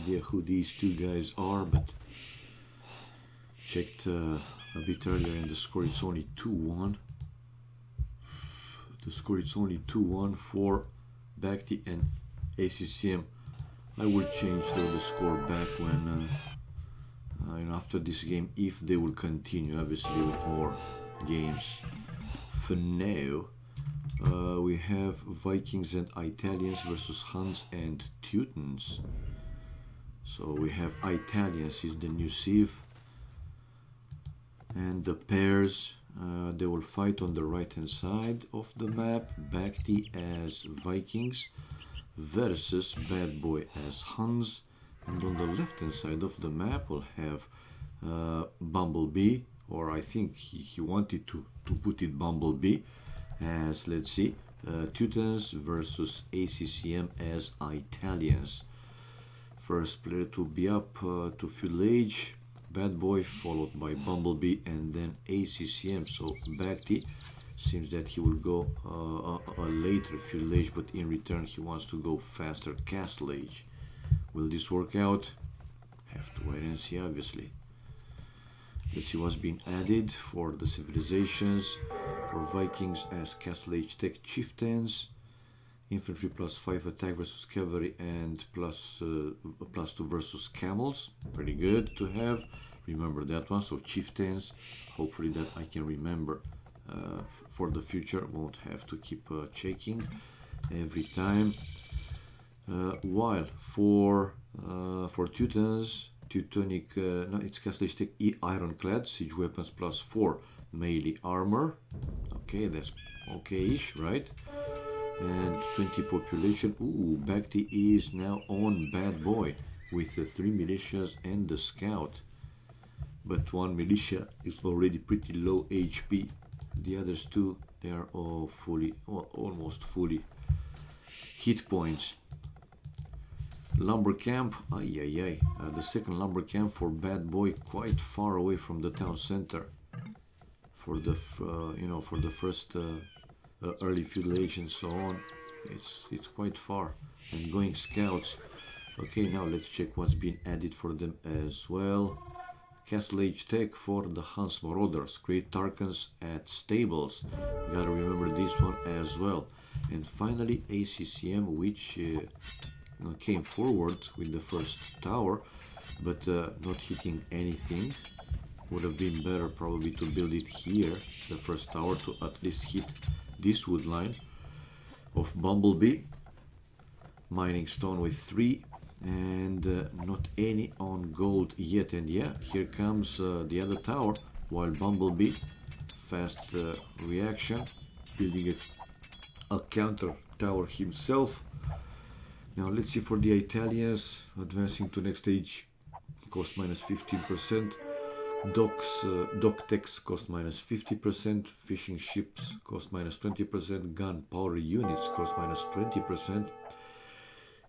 idea who these two guys are, but checked a bit earlier and the score it's only 2-1. The score it's only 2-1 for Bakhti and ACCM. I will change though the score back when after this game, if they will continue obviously with more games. For now, we have Vikings and Italians versus Huns and Teutons. So we have Italians is the new sieve, and the pairs they will fight on the right hand side of the map. Bakhti as Vikings versus Bad Boy as Huns, and on the left hand side of the map we'll have Bumblebee, or I think he wanted to put it Bumblebee as, let's see, Teutons versus ACCM as Italians. First player to be up to fuel age, Bad Boy, followed by Bumblebee, and then ACCM. So Bakhti seems that he will go a later fuel age, but in return he wants to go faster castle age. Will this work out? Have to wait and see, obviously. Let's see what's been added for the civilizations. For Vikings as castle age tech chieftains, infantry +5 attack versus cavalry, and +2 versus camels. Pretty good to have. Remember that one. So chieftains, hopefully that I can remember for the future. Won't have to keep checking every time. While for Teutons, Teutonic, no, it's castle age tech ironclad, siege weapons +4 melee armor. Okay, that's okay-ish, right? And 20 population. Ooh, Bakhti is now on Bad Boy with the 3 militias and the scout. But one militia is already pretty low HP. The others two, they are all fully, well, almost fully hit points. Lumber camp, the second lumber camp for Bad Boy, quite far away from the town center. For the for the first early feudal age and so on, it's quite far. And going scouts. Okay, now let's check what's been added for them as well. Castle age tech for the Hans Marauders. Create Tarkans at stables. Gotta remember this one as well. And finally ACCM, which came forward with the first tower, but not hitting anything. Would have been better probably to build it here, the first tower, to at least hit this wood line of Bumblebee. Mining stone with 3, and not any on gold yet. And yeah, here comes the other tower, while Bumblebee, fast reaction, building a counter tower himself. Now let's see for the Italians, advancing to next stage, cost -15%. Dock techs cost -50%, fishing ships cost -20%, gunpowder units cost -20%,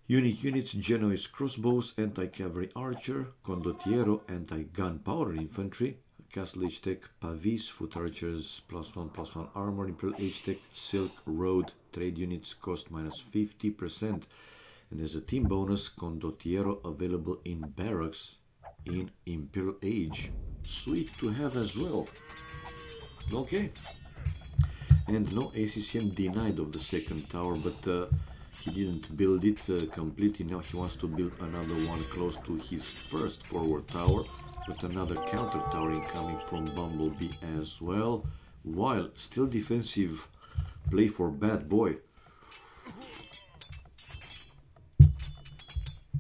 unique units, Genoese crossbows, anti-cavalry archer, condottiero, anti-gunpowder infantry, castle age tech, pavis, foot archers, +1/+1 armor, imperial age tech, silk road, trade units cost -50%, and as a team bonus, condottiero available in barracks in imperial age. Sweet to have as well. Okay, and no, ACCM denied of the second tower, but he didn't build it completely. Now he wants to build another one close to his first forward tower, with another counter tower incoming from Bumblebee as well, while still defensive play for Bad Boy.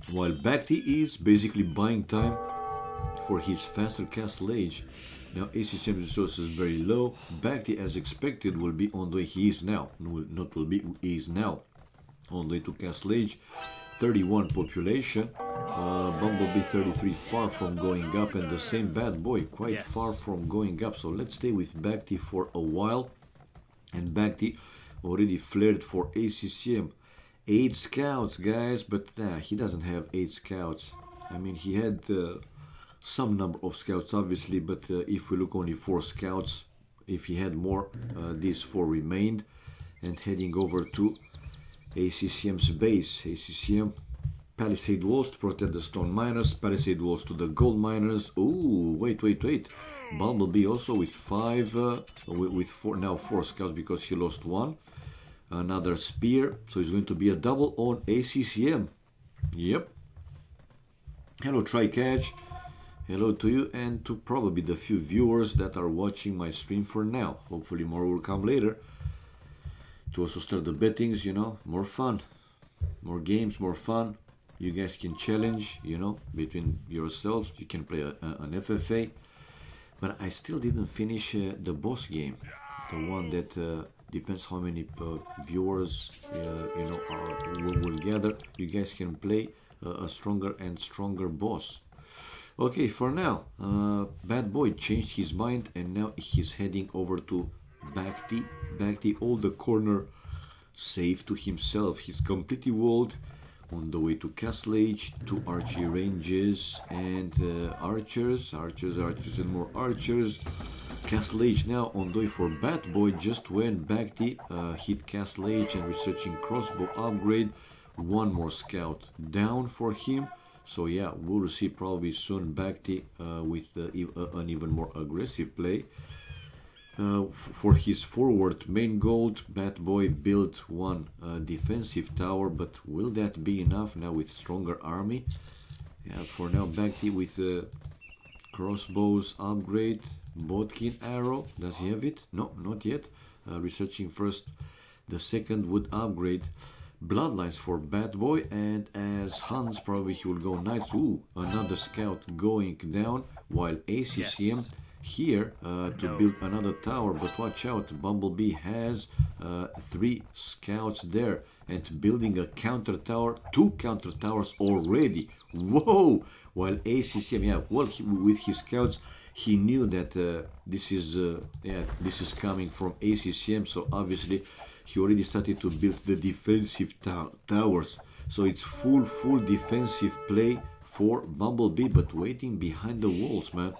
While Bakhti is basically buying time for his faster castle age. Now ACCM resources very low. Bakhti, as expected, will be on the way. He is now, not will be, he is now on the way to castle age. 31 population. Bumblebee 33, far from going up, and the same Bad Boy quite far from going up. So let's stay with Bakhti for a while. And Bakhti already flared for ACCM. 8 scouts, guys, but he doesn't have 8 scouts. I mean, he had some number of scouts, obviously, but if we look, only 4 scouts. If he had more, these 4 remained. And heading over to ACCM's base. ACCM Palisade walls to protect the stone miners. Palisade walls to the gold miners. Ooh, wait. Bumblebee also with 5, with 4, now 4 scouts because he lost 1. Another spear, so it's going to be a double on ACCM. Yep. Hello Tri-Catch. Hello to you and to probably the few viewers that are watching my stream for now. Hopefully more will come later. To also start the bettings, you know, more fun. More games, more fun. You guys can challenge, you know, between yourselves. You can play an FFA. But I still didn't finish the boss game. The one that depends how many viewers, you know, will gather. You guys can play a stronger and stronger boss. Okay, for now, Bad Boy changed his mind and now he's heading over to Bhakti. Bhakti, all the corner safe to himself. He's completely walled on the way to Castle Age, to archery ranges and archers and more archers. Castle Age now on the way for Bad Boy just when Bhakti hit Castle Age and researching crossbow upgrade. One more scout down for him. So yeah, we'll see probably soon Bhakti with an even more aggressive play. For his forward main goal, Bad Boy built one defensive tower, but will that be enough now with stronger army? Yeah, for now Bhakti with crossbows upgrade, Bodkin arrow, does he have it? No, not yet. Researching first the second would upgrade. Bloodlines for Bad Boy, and as Hans probably he will go Knights. Ooh, another scout going down, while ACCM here to build another tower, but watch out, Bumblebee has 3 scouts there and building a counter tower, 2 counter towers already. Whoa! While ACCM, yeah, well, with his scouts he knew that this is coming from ACCM, so obviously he already started to build the defensive towers. So it's full defensive play for Bumblebee, but waiting behind the walls, man.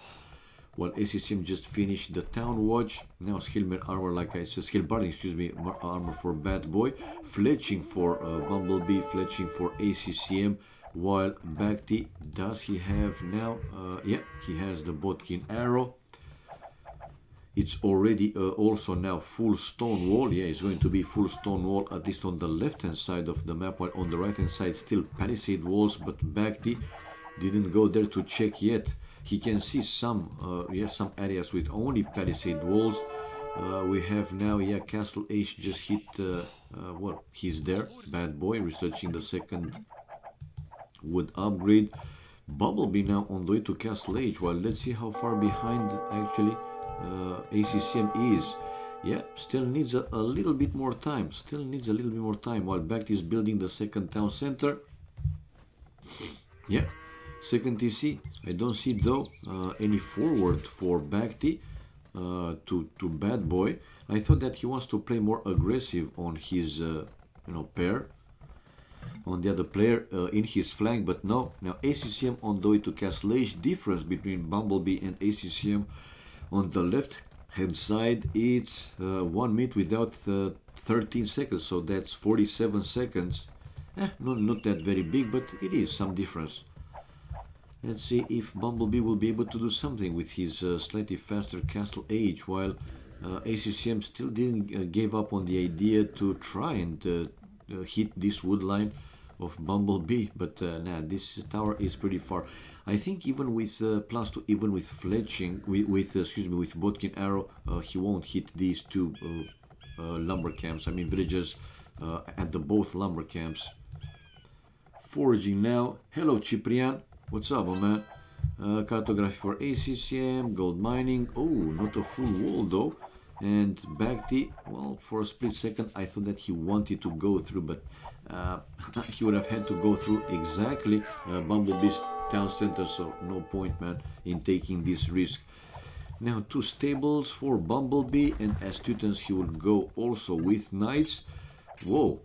While ACCM just finished the town watch. Now Skillman armor, like I said, Skillbarding, excuse me, armor for Bad Boy. Fletching for Bumblebee, fletching for ACCM. While Bhakti, does he have now? Yeah, he has the Bodkin arrow. It's already also now full stone wall. Yeah, it's going to be full stone wall, at least on the left hand side of the map, while on the right hand side still palisade walls, but Bhakti didn't go there to check yet. He can see some areas with only palisade walls. We have now, yeah, Castle Age just hit, well, he's there, Bad Boy, researching the second wood upgrade. Bumblebee now on the way to Castle Age. Well, let's see how far behind actually ACCM is. Yeah, still needs a little bit more time. While Bhakti is building the second town center. Yeah, second TC. I don't see though any forward for Bhakti to Bad Boy. I thought that he wants to play more aggressive on his pair, on the other player in his flank, but no. Now ACCM on the way to Castle Age. Difference between Bumblebee and ACCM. On the left hand side, it's 1 minute without 13 seconds, so that's 47 seconds. Not that very big, but it is some difference. Let's see if Bumblebee will be able to do something with his slightly faster Castle Age, while ACCM still didn't give up on the idea to try and hit this wood line of Bumblebee, but nah, this tower is pretty far. I think even with +2, even with fletching, with Bodkin arrow, he won't hit these 2 lumber camps. I mean villages at the both lumber camps. Foraging now. Hello Ciprian, what's up, my man? Cartography for ACCM, gold mining. Oh, not a full wall though. And Bhakti, well, for a split second I thought that he wanted to go through, but he would have had to go through exactly Bumblebee's town center, so no point, man, in taking this risk. Now 2 stables for Bumblebee, and as Teutons he will go also with knights. Whoa,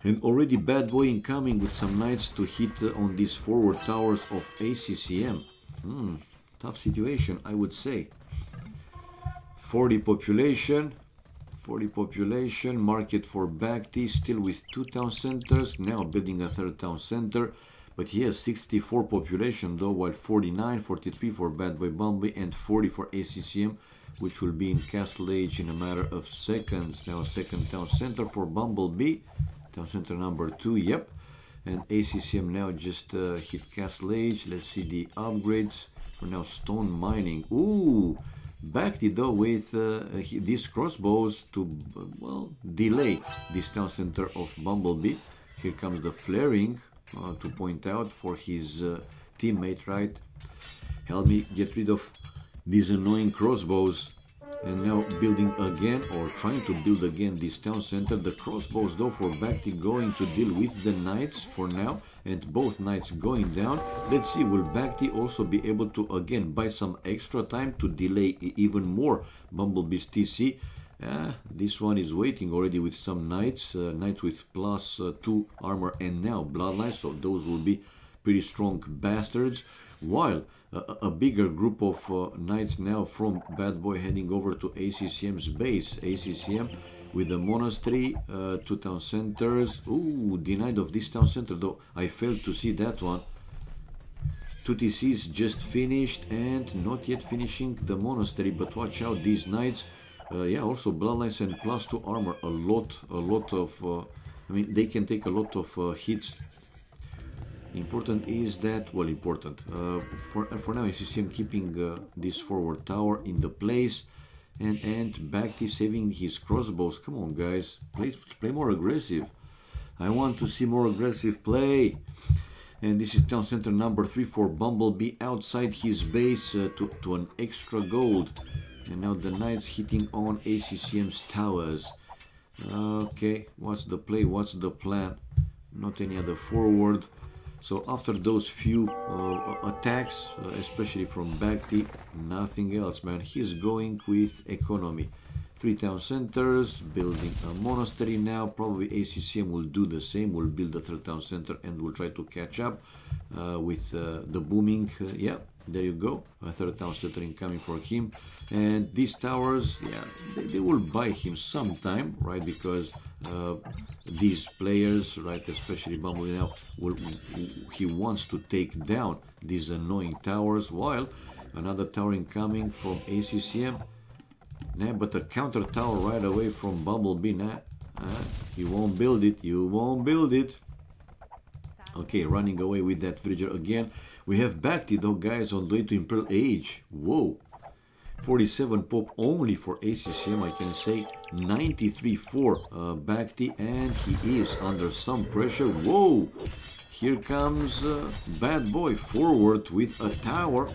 and already Bad Boy incoming with some knights to hit on these forward towers of ACCM. Tough situation, I would say. 40 population, market for Bhakti, still with 2 town centers, now building a 3rd town center, but he has 64 population though, while 49, 43 for Bad Boy Bumblebee and 40 for ACCM, which will be in Castle Age in a matter of seconds. Now second town center for Bumblebee, town center number 2, yep. And ACCM now just hit Castle Age. Let's see the upgrades. For now, stone mining. Ooh! Backed it though with these crossbows to, well, delay this town center of Bumblebee. Here comes the flaring to point out for his teammate, right? Help me get rid of these annoying crossbows. And now building again, or trying to build again, this town center. The crossbows though for Bacti going to deal with the knights for now, and both knights going down. Let's see, will Bacti also be able to again buy some extra time to delay even more Bumblebee's TC? This one is waiting already with some knights, knights with +2 armor and now bloodlines, so those will be pretty strong bastards. While a bigger group of knights now from Bad Boy heading over to ACCM's base. ACCM with the monastery, 2 town centers. Ooh, denied of this town center though. I failed to see that one. 2 TCs just finished and not yet finishing the monastery, but watch out, these knights. Yeah, also bloodlines and +2 armor. A lot of, I mean, they can take a lot of hits. Important is that, well, important, for now ACCM keeping this forward tower in the place, and Bacti saving his crossbows. Come on guys, play more aggressive. I want to see more aggressive play. And this is town center number 3 for Bumblebee outside his base to an extra gold. And now the knights hitting on ACCM's towers. Okay, what's the play, what's the plan? Not any other forward. So after those few attacks, especially from Bacti, nothing else, man. He's going with economy. 3 town centers, building a monastery now. Probably ACCM will do the same, will build a 3rd town center and will try to catch up with the booming. Yeah, there you go, a 3rd town center incoming for him. And these towers, yeah, they will buy him some time, right? Because these players, right, especially Bumblebee now, he wants to take down these annoying towers, while another tower incoming from ACCM. Nah, but a counter tower right away from Bumblebee. Nah, you won't build it, you won't build it. Okay, running away with that villager again. We have Bacti though, guys, on the way to Imperial Age. Whoa, 47 pop only for ACCM, I can say. 93 for Bacti, and he is under some pressure. Whoa, here comes Bad Boy forward with a tower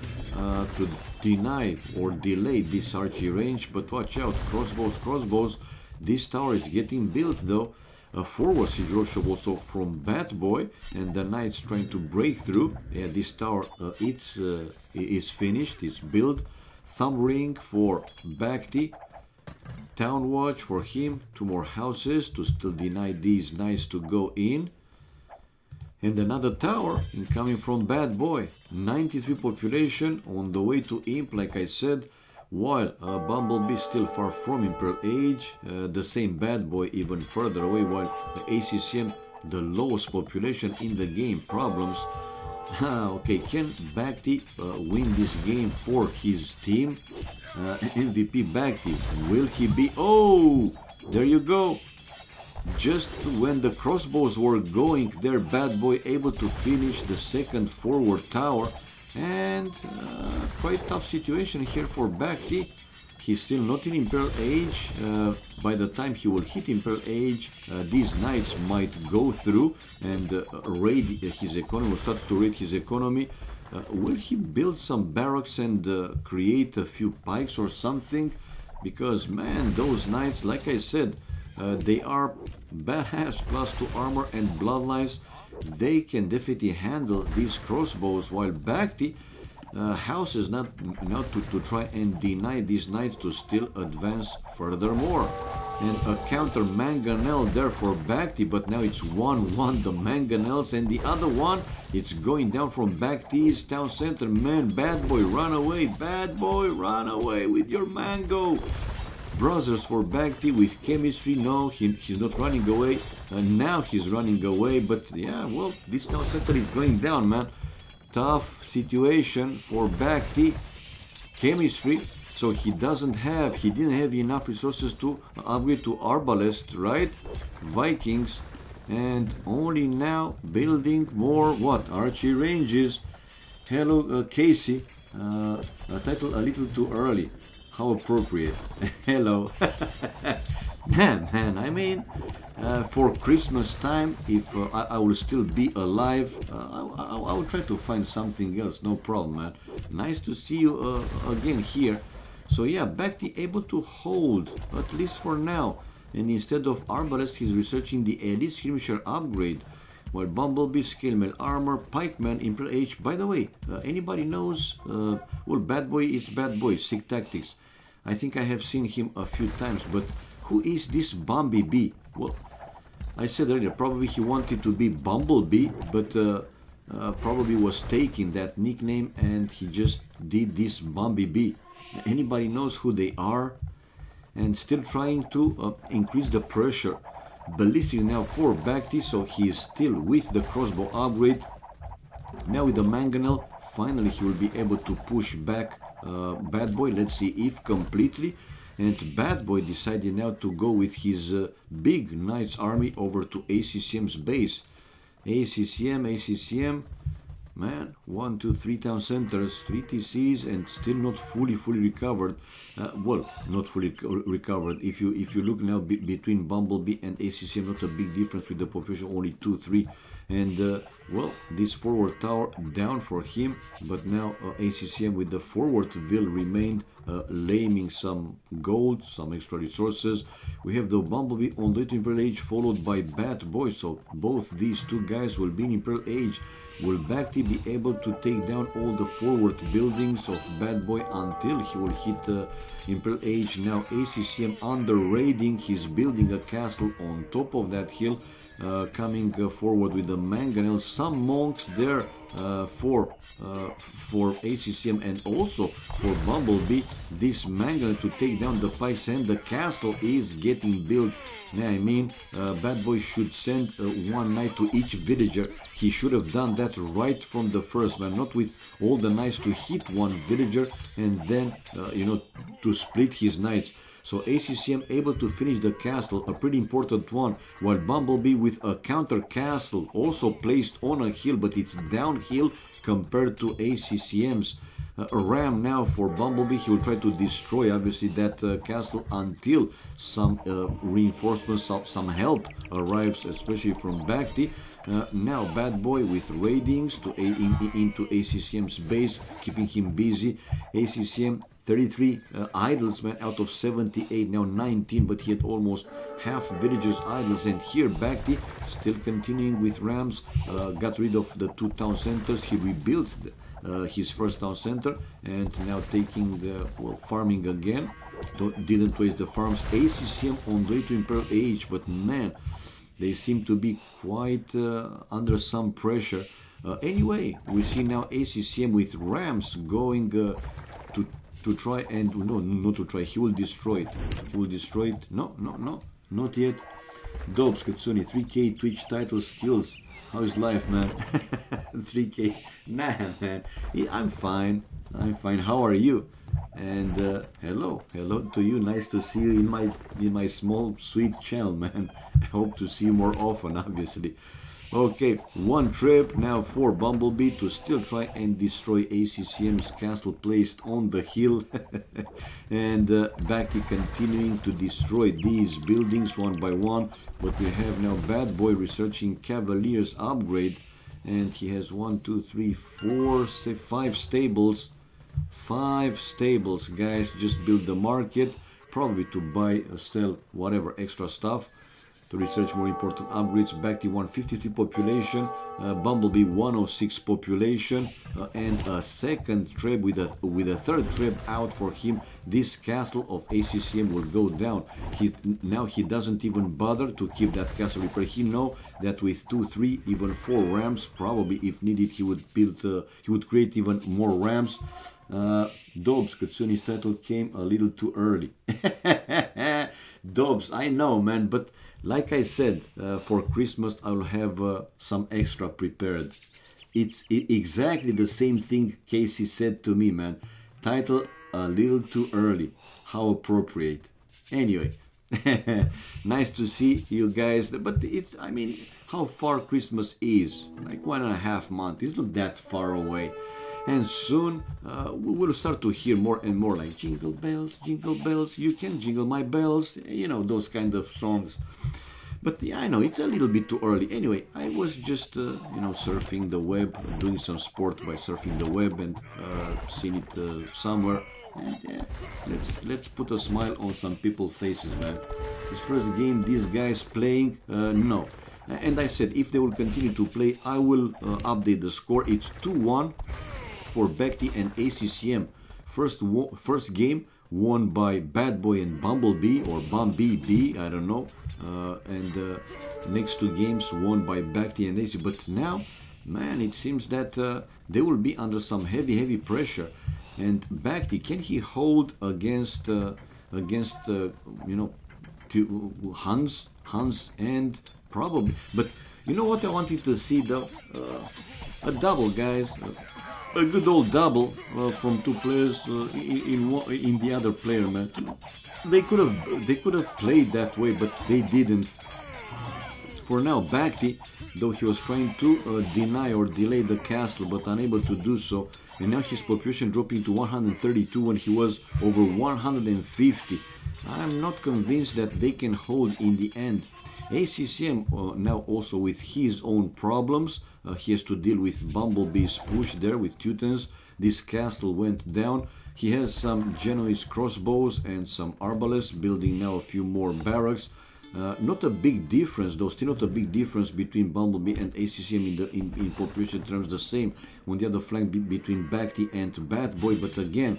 to deny or delay this archery range. But watch out, crossbows. This tower is getting built though. A forward siege workshop also from Bad Boy, and the knights trying to break through. Yeah, this tower is finished, it's built. Thumb ring for Bacti. Town watch for him. 2 more houses to still deny these knights to go in. And another tower incoming from Bad Boy. 93 population on the way to Imp, like I said. While Bumblebee still far from Imperial Age. The same Bad Boy even further away, while the ACCM the lowest population in the game. Problems. Okay, can Bacti win this game for his team? MVP Bacti, will he be? Oh, there you go. Just when the crossbows were going there, Bad Boy able to finish the 2nd forward tower. And quite tough situation here for Bacti. He's still not in Imperial Age. By the time he will hit Imperial Age, these knights might go through and raid his economy, will start to raid his economy. Will he build some barracks and create a few pikes or something? Because, man, those knights, like I said, they are badass, +2 armor and bloodlines. They can definitely handle these crossbows, while Bacti houses not to try and deny these knights to still advance furthermore. And a counter mangonel there for Bacti, but now it's 1-1 the mangonels, and the other one, it's going down from Bacti's town center. Man, Bad Boy, run away! Bad Boy, run away with your mango! brothers for Bhakti with chemistry. No, he's not running away. Now he's running away, but yeah, well, this town center is going down, man. Tough situation for Bhakti. Chemistry, so he didn't have enough resources to upgrade to Arbalest, right? Vikings, and only now building more, what, archery ranges. Hello, Casey. Title a little too early. How appropriate. Hello. Man, I mean, for Christmas time, if I will still be alive, I will try to find something else, no problem, man. Nice to see you again here. So yeah, Bhakti able to hold, at least for now. And instead of Arbalest, he's researching the Elite Skirmisher upgrade. While Bumblebee, Scalemail Armor, Pikeman, Imperial Age. By the way, anybody knows, well, Bad Boy is Bad Boy, Sick Tactics. I think I have seen him a few times, but who is this Bumblebee? Well, I said earlier, probably he wanted to be Bumblebee, but probably was taking that nickname and he just did this Bumblebee. Anybody knows who they are? And still trying to increase the pressure. Ballistic now for Bhakti, so he is still with the crossbow upgrade. Now with the mangonel, finally he will be able to push back Bad Boy. Let's see if completely. And Bad Boy decided now to go with his big Knights army over to ACCM's base. ACCM, man, 1, 2, 3 town centers, 3 TCs, and still not fully recovered. Well, not fully recovered. If you look now between Bumblebee and ACCM, not a big difference with the population, only 2, 3. And well, this forward tower down for him, but now ACCM with the forward will remain laying some gold, some extra resources. We have the Bumblebee on the Imperial Age followed by Bad Boy, so both these two guys will be in Imperial Age. Will Bhakti be able to take down all the forward buildings of Bad Boy until he will hit Imperial Age? Now ACCM under raiding, he's building a castle on top of that hill, coming forward with the mangonel. Some monks there for ACCM and also for Bumblebee. This mangonel to take down the pikes, and the castle is getting built. Now, I mean, Bad Boy should send one knight to each villager. He should have done that right from the first, man, not with all the knights to hit one villager and then, you know, to split his knights. So ACCM able to finish the castle, a pretty important one, while Bumblebee with a counter castle also placed on a hill, but it's downhill compared to ACCM's. A ram now for Bumblebee. He will try to destroy obviously that castle until some reinforcements, some help arrives, especially from Bhakti. Now Bad Boy with raidings into ACCM's base, keeping him busy. ACCM 33 idols, man, out of 78, now 19, but he had almost half villagers idols. And here Bhakti still continuing with rams, got rid of the 2 town centers. He rebuilt his first town center, and now taking well, farming again. Didn't waste the farms. ACCM on the way to Imperial Age, but man, they seem to be quite under some pressure. Anyway, we see now ACCM with rams going to try and no, not to try. He will destroy it. He will destroy it. No, not yet. Dobes Katsuni, 3K Twitch title skills. How is life, man? 3K. Nah, man. Yeah, I'm fine. How are you? And hello to you. Nice to see you in my small sweet channel, man. I hope to see you more often, obviously. Okay, one trip now for Bumblebee to still try and destroy ACCM's castle placed on the hill. And Bhakti continuing to destroy these buildings one by one. But we have now Bad Boy researching Cavalier's upgrade. And he has 1, 2, 3, 4, 5 stables. 5 stables, guys. Just build the market. Probably to buy, sell, whatever extra stuff. To research more important upgrades. Bhakti 153 population, Bumblebee 106 population, and a second trip with a third trip out for him. This castle of ACCM will go down. Now he doesn't even bother to keep that castle repaired. He know that with 2, 3, even 4 rams, probably if needed, he would build. He would create even more rams. Dobbs, Katsuni's title came a little too early. Dobbs, I know, man, but like I said, for Christmas I'll have some extra prepared. It's exactly the same thing Casey said to me, man. Title a little too early. How appropriate. Anyway, nice to see you guys. But it's, I mean, how far Christmas is? Like 1.5 months. It's not that far away. And soon we will start to hear more and more like jingle bells, you can jingle my bells, you know, those kind of songs. But yeah, I know it's a little bit too early. Anyway, I was just, you know, surfing the web, doing some sport by surfing the web and seen it somewhere. And yeah, let's put a smile on some people's faces, man. This first game, these guys playing, no. And I said, if they will continue to play, I will update the score. It's 2-1 for Bekti and ACCM. First game won by Bad Boy and Bumblebee, or Bumblebee B, I don't know. And next 2 games won by Bekti and AC. But now, man, it seems that they will be under some heavy pressure. And Bekti, can he hold against you know, Hans and probably. But you know what I wanted to see though? A double, guys. A good old double from 2 players in the other player, man. They could have played that way, but they didn't. For now, Bekti, though he was trying to deny or delay the castle, but unable to do so, and now his population dropping to 132 when he was over 150. I'm not convinced that they can hold in the end. ACCM now also with his own problems. He has to deal with Bumblebee's push there with Teutons. This castle went down. He has some Genoese crossbows and some arbalets, building now a few more barracks. Not a big difference, though, still not a big difference between Bumblebee and ACCM in population terms, the same on the other flank between Bekti and Bad Boy. But again,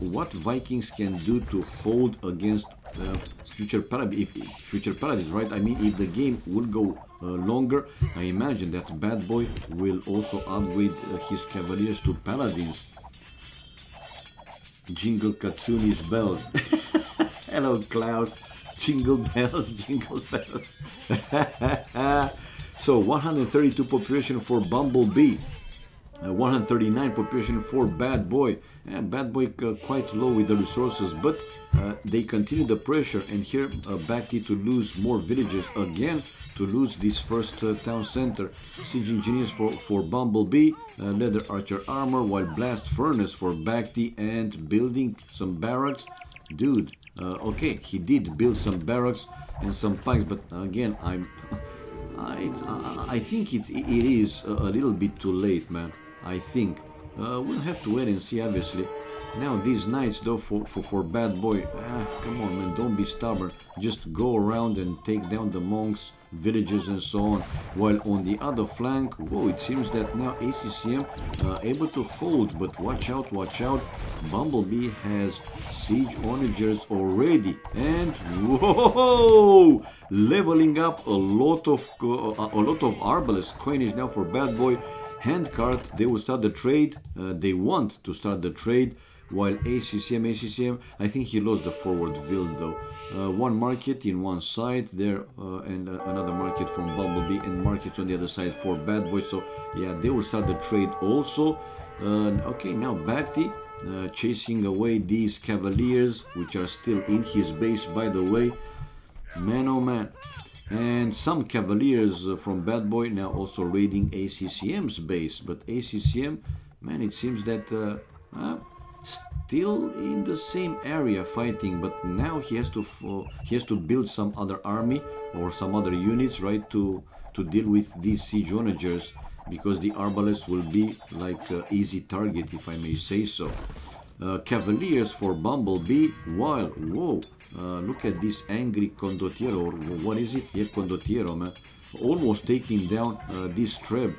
what Vikings can do to hold against Future Paradise, right? I mean, if the game will go longer, I imagine that Bad Boy will also upgrade his Cavaliers to Paladins. Jingle Katsuni's bells. Hello, Klaus. Jingle bells, jingle bells. So 132 population for Bumblebee, 139 population for Bad Boy. Bad Boy quite low with the resources, but they continue the pressure. And here Bekti to lose more villages again, to lose this first town center. Siege engineers for Bumblebee, leather archer armor, while blast furnace for Bekti, and building some barracks. Dude. Okay, he did build some barracks and some pikes, but again, I think it is a little bit too late, man. I think we'll have to wait and see. Obviously, now these knights though for Bad Boy, come on, man, don't be stubborn. Just go around and take down the monks, villages, and so on. While on the other flank, whoa, it seems that now ACCM able to hold, but watch out, watch out. Bumblebee has siege onagers already, and whoa, leveling up a lot of arbalest coinage now for Bad Boy. Handcart, they will start the trade. They want to start the trade. While ACCM, I think he lost the forward build though. One market in one side there, and another market from Bumblebee, and markets on the other side for Bad Boy. So yeah, they will start the trade also. Okay, now Bekti chasing away these Cavaliers, which are still in his base, by the way. Man, oh man. And some Cavaliers from Bad Boy now also raiding ACCM's base. But ACCM, man, it seems that still in the same area fighting, but now he has to build some other army or some other units, right, to deal with these siege onagers, because the arbalests will be like easy target, if I may say so. Cavaliers for Bumblebee, while whoa, look at this angry condottiero, or what is it? Yeah, condottiero, man, almost taking down this Treb.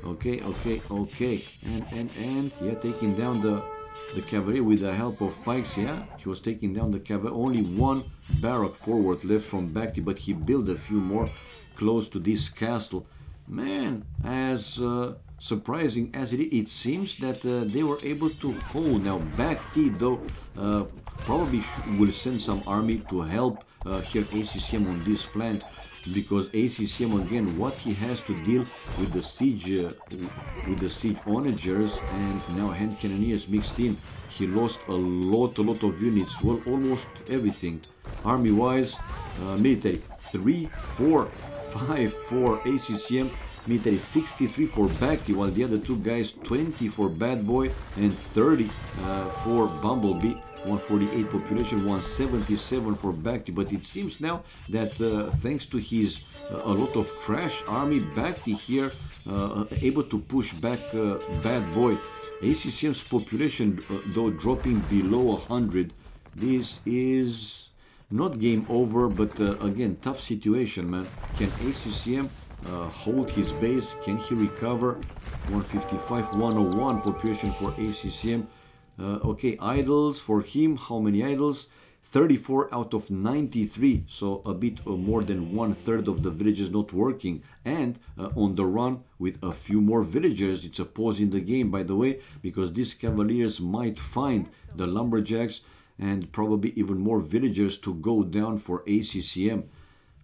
Okay, and yeah, taking down the cavalry with the help of pikes. Yeah, he was taking down the cavalry. Only one barrack forward left from Bekti, but he built a few more close to this castle. Man, as surprising as it seems that they were able to hold. Now back T though probably will send some army to help here ACCM on this flank, because ACCM again, what he has to deal with the siege onagers and now hand cannoneers mixed in. He lost a lot of units, well, almost everything. Army wise, military 3, 4, 5 for ACCM, military 63 for Bacti, while the other two guys 20 for Bad Boy and 30 for Bumblebee. 148 population, 177 for Bacti. But it seems now that thanks to his a lot of trash army, Bacti here able to push back Bad Boy. ACCM's population though dropping below 100. This is not game over, but again, tough situation, man. Can ACCM hold his base? Can he recover? 155, 101 population for ACCM. Okay, idols for him. How many idols? 34 out of 93, so a bit more than 1/3 of the villages not working, and on the run with a few more villagers. It's a pause in the game, by the way, because these cavaliers might find the lumberjacks and probably even more villagers to go down for ACCM.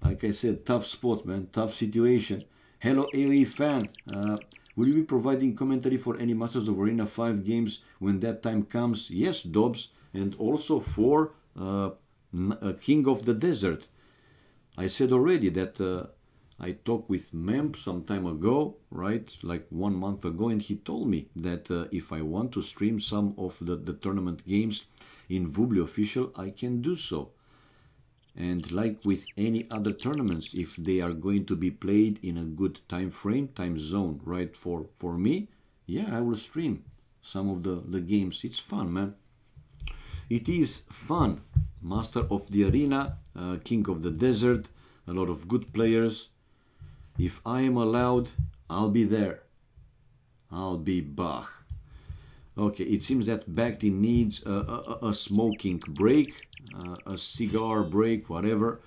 Like I said, tough spot, man, tough situation. Hello AoE fan, will you be providing commentary for any Masters of Arena 5 games when that time comes? Yes, Dobbs, and also for King of the Desert. I said already that I talked with Memp some time ago, right, like 1 month ago, and he told me that if I want to stream some of the tournament games in Vubli Official, I can do so. And like with any other tournaments, if they are going to be played in a good time frame, time zone, right, for me, yeah, I will stream some of the games. It's fun, man. It is fun. Master of the Arena, King of the Desert, a lot of good players. If I am allowed, I'll be there. I'll be Bach. Okay, it seems that Bacti needs a smoking break, a cigar break, whatever,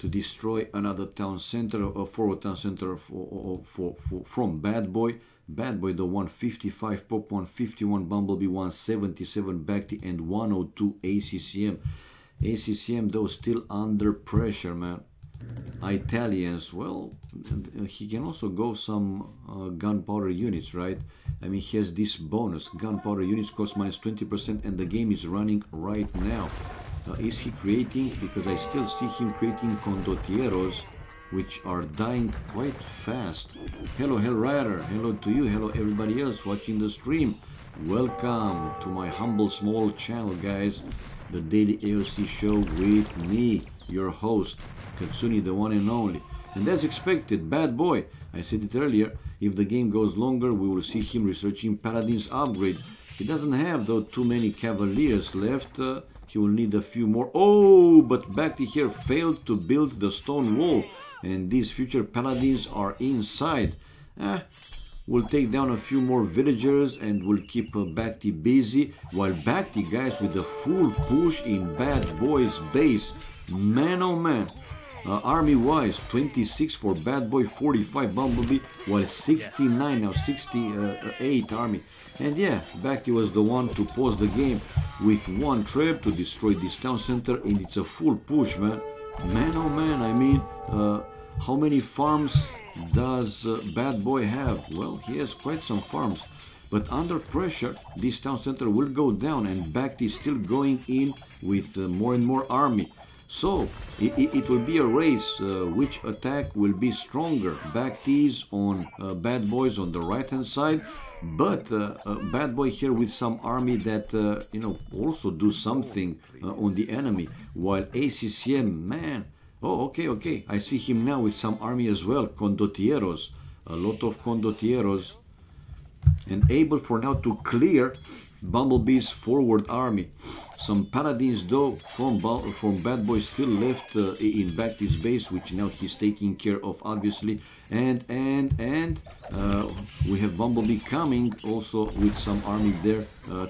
to destroy another town center, a forward town center from Bad Boy. Bad Boy, the 155, Pop 151, Bumblebee 177, Bacti, and 102 ACCM. ACCM, though, still under pressure, man. Italians, well, he can also go some gunpowder units, right? I mean, he has this bonus. Gunpowder units cost minus 20%, and the game is running right now. Is he creating? Because I still see him creating condottieros, which are dying quite fast. Hello, Hellrider. Hello to you. Hello, everybody else watching the stream. Welcome to my humble small channel, guys. The daily AoC show with me, your host, Katsuni, the one and only. And as expected, Bad Boy, I said it earlier, if the game goes longer, we will see him researching Paladin's upgrade. He doesn't have, though, too many Cavaliers left. He will need a few more. Oh, but Bacti here failed to build the stone wall, and these future Paladins are inside. We'll take down a few more villagers and we'll keep Bacti busy, while Bacti, guys, with the full push in Bad Boy's base. Man, oh man. Army-wise, 26 for Bad Boy, 45 Bumblebee, while 69, now 68 Army. And yeah, Bacti was the one to pause the game with one trap to destroy this town center, and it's a full push, man. Man, oh man, I mean, how many farms does Bad Boy have? Well, he has quite some farms. But under pressure, this town center will go down, and Bacti is still going in with more and more army. So, it will be a race, which attack will be stronger. Bacti's on Bad Boys on the right hand side, but Bad Boy here with some army that, you know, also do something on the enemy, while ACCM, man, oh, okay, I see him now with some army as well, condottieros, a lot of condottieros, and able for now to clear Bumblebee's forward army. Some Paladins, though, from Bad Boy still left in Bacti's base, which now he's taking care of, obviously. And we have Bumblebee coming also with some army there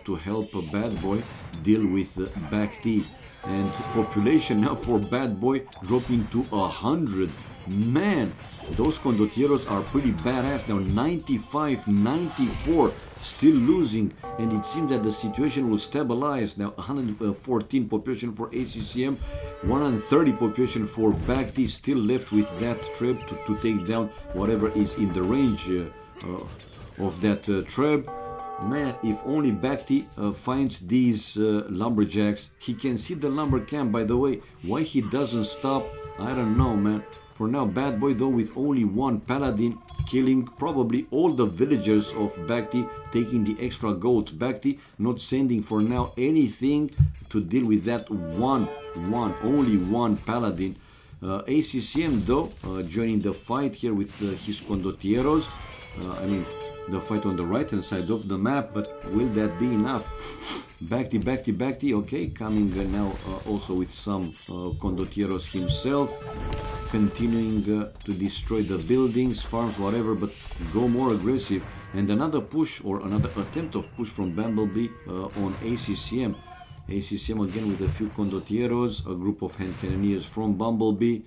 to help Bad Boy deal with Bacti. And population now for Bad Boy dropping to 100. Man, those condottieros are pretty badass now. 95, 94, still losing, and it seems that the situation will stabilize now. 114 population for ACCM, 130 population for BACT, still left with that trap to take down whatever is in the range of that trap. Man, if only Bacti finds these lumberjacks, he can see the lumber camp. By the way, why he doesn't stop, I don't know, man. For now, Bad Boy, though, with only one paladin, killing probably all the villagers of Bacti, taking the extra gold. Bacti not sending for now anything to deal with that only one paladin. ACCM, though, joining the fight here with his condottieros. I mean, the fight on the right hand side of the map, but will that be enough? Bacti, okay, coming now also with some condottieros himself, continuing to destroy the buildings, farms, whatever, but go more aggressive. And another push, or another attempt of push from Bumblebee on ACCM. ACCM again with a few condottieros, a group of hand cannoneers from Bumblebee.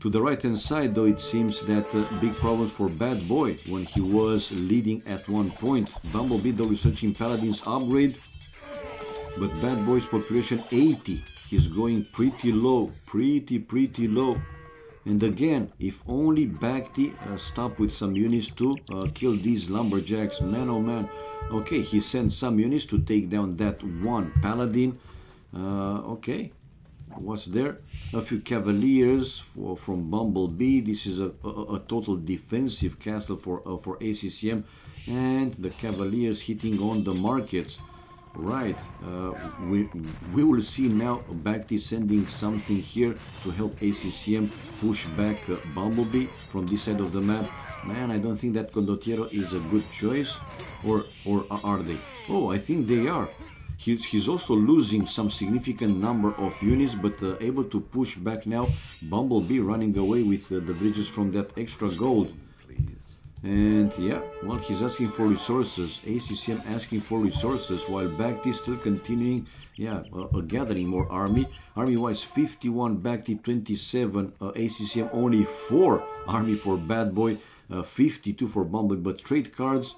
To the right hand side, though, it seems that big problems for Bad Boy when he was leading at one point. Bumblebee, though, researching Paladin's upgrade, but Bad Boy's population 80. He's going pretty low, pretty low. And again, if only Bacti stop with some units to kill these lumberjacks, man oh man. Okay, he sent some units to take down that one paladin. Okay. What's there? A few cavaliers from Bumblebee. This is a total defensive castle for ACCM, and the cavaliers hitting on the markets. Right, we will see now Bacti sending something here to help ACCM push back Bumblebee from this side of the map. Man, I don't think that Condottiero is a good choice, or are they? Oh, I think they are. He's also losing some significant number of units, but able to push back now. Bumblebee running away with the bridges from that extra gold. And yeah, well, he's asking for resources. ACCM asking for resources, while Bacti still continuing, yeah, gathering more army. Army-wise, 51 Bacti, 27 ACCM, only 4 army for Bad Boy, 52 for Bumblebee. But trade cards,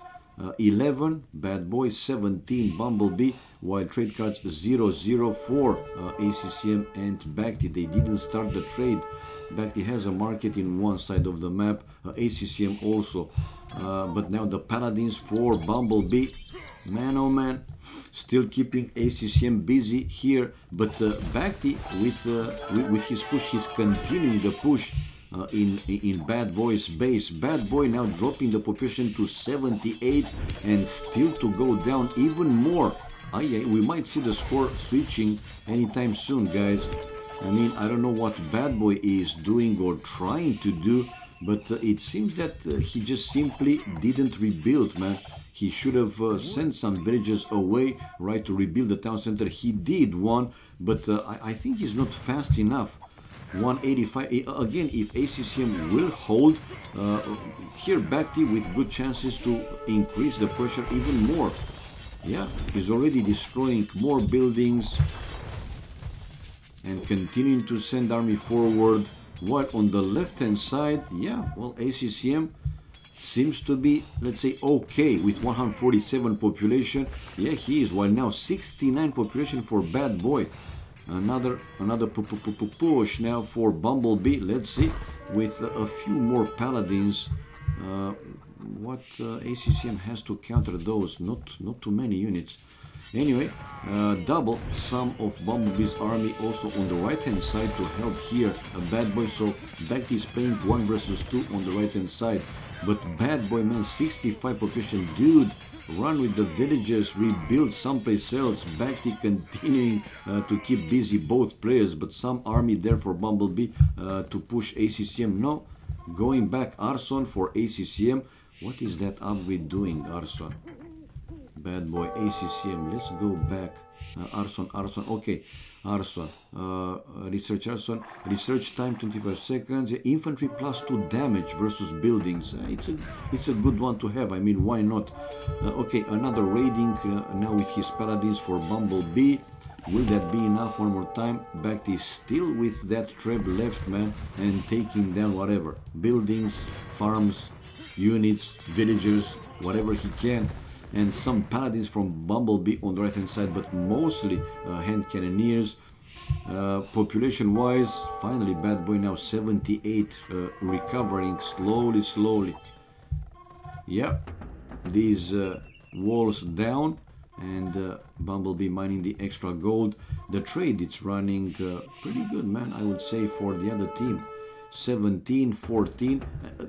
11 Bad Boy, 17 Bumblebee, while trade cards 0, 4 ACCM and Bacti. They didn't start the trade. Bacti has a market in one side of the map, ACCM also, but now the paladins for Bumblebee, man oh man, still keeping ACCM busy here. But Bacti with his push, he's continuing the push in Bad Boy's base. Bad Boy now dropping the population to 78 and still to go down even more. We might see the score switching anytime soon, guys. I mean, I don't know what Bad Boy is doing or trying to do, but it seems that he just simply didn't rebuild, man. He should have sent some villagers away, right, to rebuild the town center. He did one, but I think he's not fast enough. 185, again, if ACCM will hold, here Bacti with good chances to increase the pressure even more. Yeah, he's already destroying more buildings and continuing to send army forward, while on the left hand side, yeah, well, ACCM seems to be, let's say, okay with 147 population. Yeah, he is, while now 69 population for Bad Boy. Another push now for Bumblebee. Let's see, with a few more paladins, what ACCM has to counter those. Not too many units. Anyway, double some of Bumblebee's army also on the right hand side to help here Bad Boy. So Bacti is playing 1 versus 2 on the right hand side, but Bad Boy, man, 65 population, dude, run with the villagers, rebuild someplace else. Bacti continuing to keep busy both players, but some army there for Bumblebee to push ACCM. No, going back, Arson for ACCM. What is that upgrade doing, Arson? Bad Boy, ACCM, let's go back. Arson, okay, Arson, research Arson, research time 25 seconds, infantry +2 damage versus buildings. It's a good one to have, I mean, why not? Okay, another raiding now with his paladins for Bumblebee. Will that be enough? One more time. Bakti is still with that trap left, man, and taking down whatever. Buildings, farms, units, villagers, whatever he can. And some paladins from Bumblebee on the right hand side, but mostly hand cannoneers. Population wise, finally Bad Boy now 78, recovering slowly. Yeah, these walls down, and Bumblebee mining the extra gold. The trade, it's running pretty good, man, I would say, for the other team. 17, 14,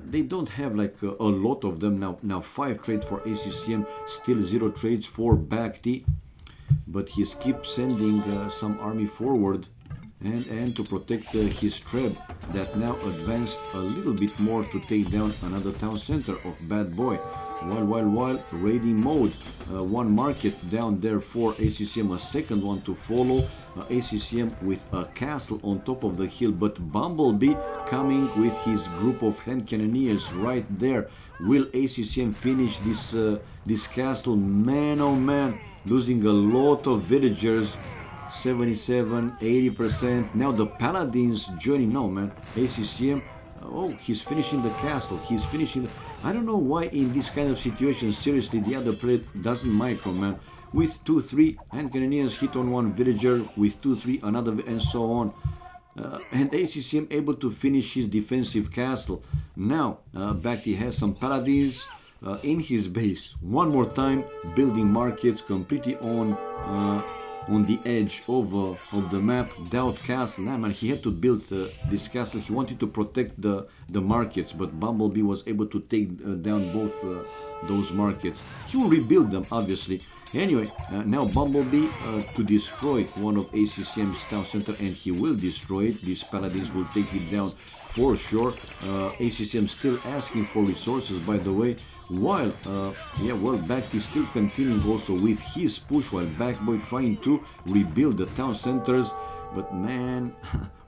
they don't have like a lot of them now 5 trades for ACCM, still 0 trades for Bakti, but he's keep sending some army forward and to protect his treb that now advanced a little bit more to take down another town center of Bad Boy. While raiding mode, one market down there for ACCM, a second one to follow. ACCM with a castle on top of the hill, but Bumblebee coming with his group of hand cannoneers right there. Will ACCM finish this castle? Man, oh man, losing a lot of villagers. 77, 80%. Now the paladins joining. No, man, ACCM. Oh, he's finishing the castle. He's finishing. I don't know why in this kind of situation, seriously, the other player doesn't micro, man. With 2-3 hand cannoneers hit on one villager, with 2-3 another, and so on. And ACCM able to finish his defensive castle. Now, Bakti has some paladins in his base. One more time, building markets completely on the edge of the map. Doubt Castle. Nah, man, he had to build this castle. He wanted to protect the markets, but Bumblebee was able to take down both those markets. He will rebuild them, obviously. Anyway, now Bumblebee to destroy one of ACCM's town center, and he will destroy it. These paladins will take it down for sure. ACCM still asking for resources, by the way, while Bakti is still continuing also with his push, while Bad Boy trying to rebuild the town centers. But man,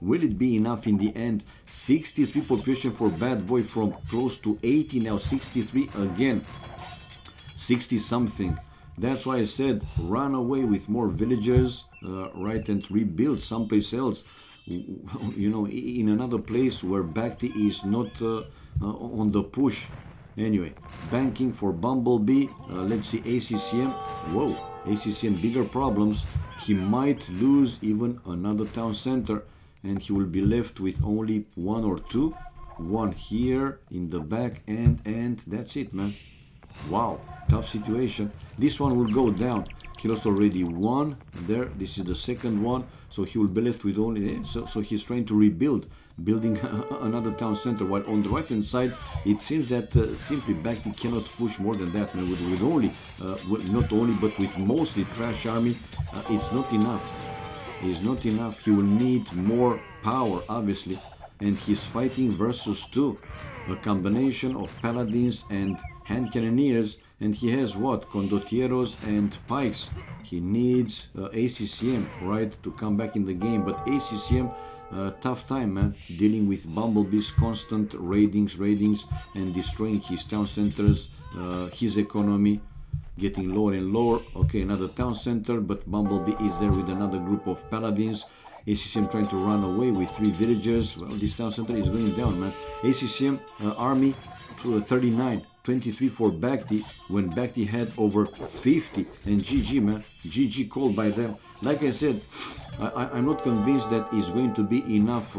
will it be enough in the end? 63 population for Bad Boy from close to 80, now 63 again, 60 something. That's why I said run away with more villagers, right, and rebuild someplace else. You know, in another place where Bakti is not on the push. Anyway, banking for Bumblebee. Let's see ACCM. Whoa, ACCM bigger problems. He might lose even another town center, and he will be left with only 1 or 2. One here in the back, and that's it, man. Wow, tough situation. This one will go down. He lost already one there. This is the second one, so he will be left with only. So he's trying to rebuild, building another town center. While on the right hand side, it seems that simply Bakti cannot push more than that, man. With only, not only, but with mostly trash army, it's not enough. It's not enough. He will need more power, obviously, and he's fighting versus 2, a combination of paladins and hand cannoneers, and he has what? Condottieros and pikes. He needs ACCM, right, to come back in the game. But ACCM, tough time, man, dealing with Bumblebee's constant raidings, and destroying his town centers, his economy getting lower and lower. Okay, another town center, but Bumblebee is there with another group of paladins. ACCM trying to run away with 3 villagers. Well, this town center is going down, man. ACCM army to 39, 23 for Bakti, when Bakti had over 50. And GG, man. GG called by them. Like I said, I'm not convinced that it's going to be enough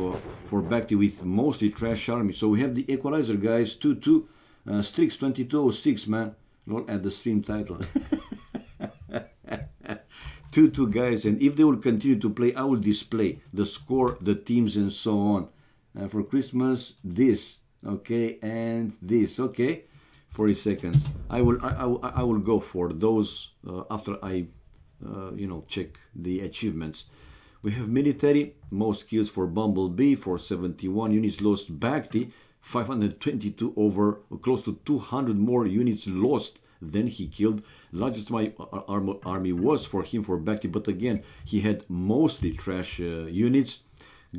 for Bakti with mostly trash army. So we have the equalizer, guys. 2-2. Strix 2206, man. Not at the stream title. 2-2, guys, and if they will continue to play, I will display the score, the teams, and so on. For Christmas, this, okay, and this, okay. 40 seconds. I will go for those after I, check the achievements. We have military, most kills for Bumblebee, 471 units lost. Bakti, 522 over, close to 200 more units lost than he killed. Largest army was for him, for Bakti, but again, he had mostly trash units.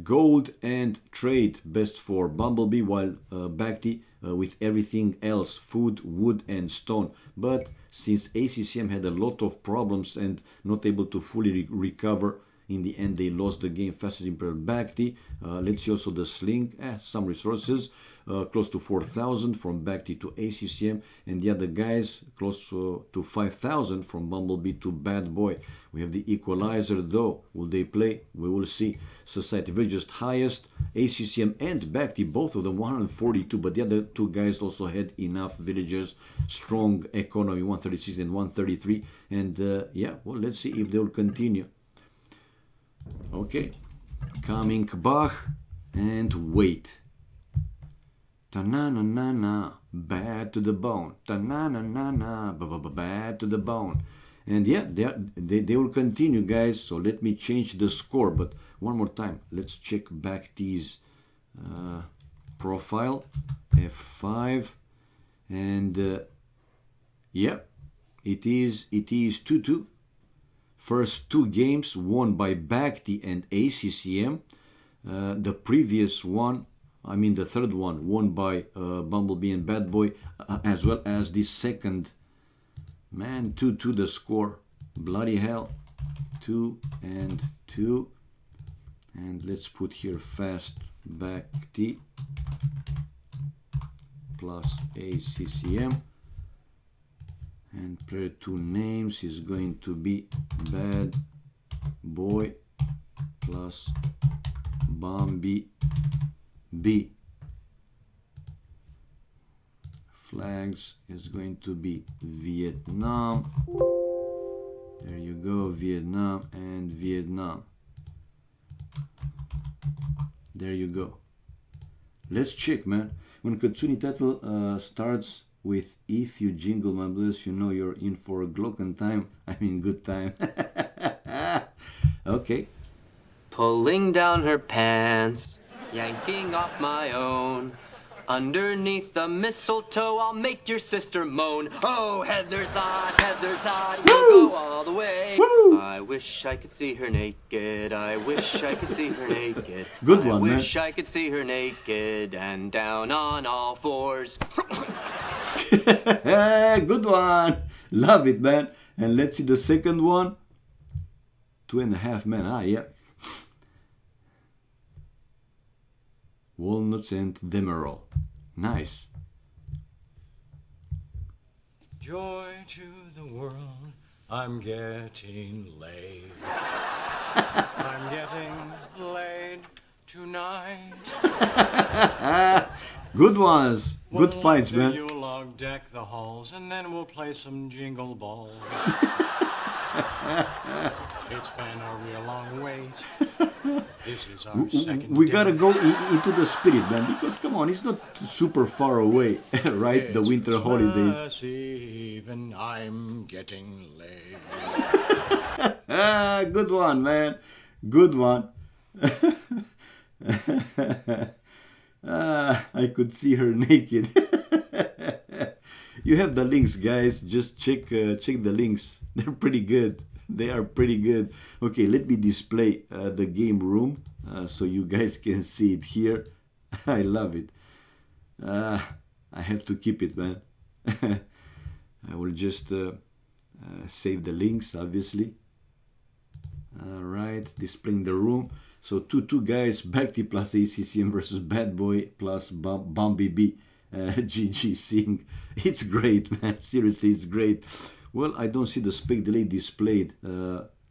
Gold and trade best for Bumblebee, while Bhakti with everything else, food, wood and stone. But since ACCM had a lot of problems and not able to fully recover, in the end they lost the game. Fastest Imperial Bhakti. Let's see also the sling, some resources, close to 4,000 from Bhakti to ACCM, and the other guys close to 5,000 from Bumblebee to Bad Boy. We have the equalizer though. Will they play? We will see. Society Villagers highest, ACCM and Bhakti, both of them 142, but the other two guys also had enough villagers. Strong economy, 136 and 133, and yeah, well, let's see if they'll continue. Okay, coming Bach and wait. Ta-na-na-na-na, bad to the bone. Ta-na-na-na-na, bad to the bone. And yeah, they will continue, guys. So let me change the score. But one more time, let's check Bhakti's profile. F5. And yeah, it is 2-2. First two games won by Bhakti and ACCM. The previous one, I mean the third one, won by Bumblebee and Bad Boy, as well as the second. Man, 2-2 the score. Bloody hell. 2 and 2. And let's put here fast Bhakti plus ACCM. And player 2 names is going to be Bad Boy plus Bumblebee. Flags is going to be Vietnam. There you go, Vietnam and Vietnam. There you go. Let's check, man. When Katsuni title starts with "If you jingle my blues, you know you're in for a Glocken time." I mean, good time. Okay. Pulling down her pants, yanking off my own. Underneath the mistletoe, I'll make your sister moan. Oh, Heather's hot, we'll go all the way. Woo! I wish I could see her naked. I wish I could see her naked. Good one, man. I wish I could see her naked and down on all fours. Good one. Love it, man. And let's see the second one. 2.5, man. Ah, yeah. Walnuts and Demerol. Nice. Joy to the world, I'm getting laid. I'm getting laid tonight. Good ones. Good fights, man. You'll log deck the halls and then we'll play some jingle balls. It's been a real long wait. This is our second We gotta go into the spirit, man, because come on, it's not super far away, right? It's the winter holidays. Christmas Eve and I'm getting laid. Good one, man. Good one. I could see her naked. You have the links, guys. Just check the links. They're pretty good. They are pretty good. Okay, let me display the game room so you guys can see it here. I love it. I have to keep it, man. I will just save the links, obviously. All right, displaying the room. So two guys, Bhakti plus ACCM versus Bad Boy plus Bumblebee. GG Singh. It's great, man. Seriously, it's great. Well, I don't see the spec delay displayed.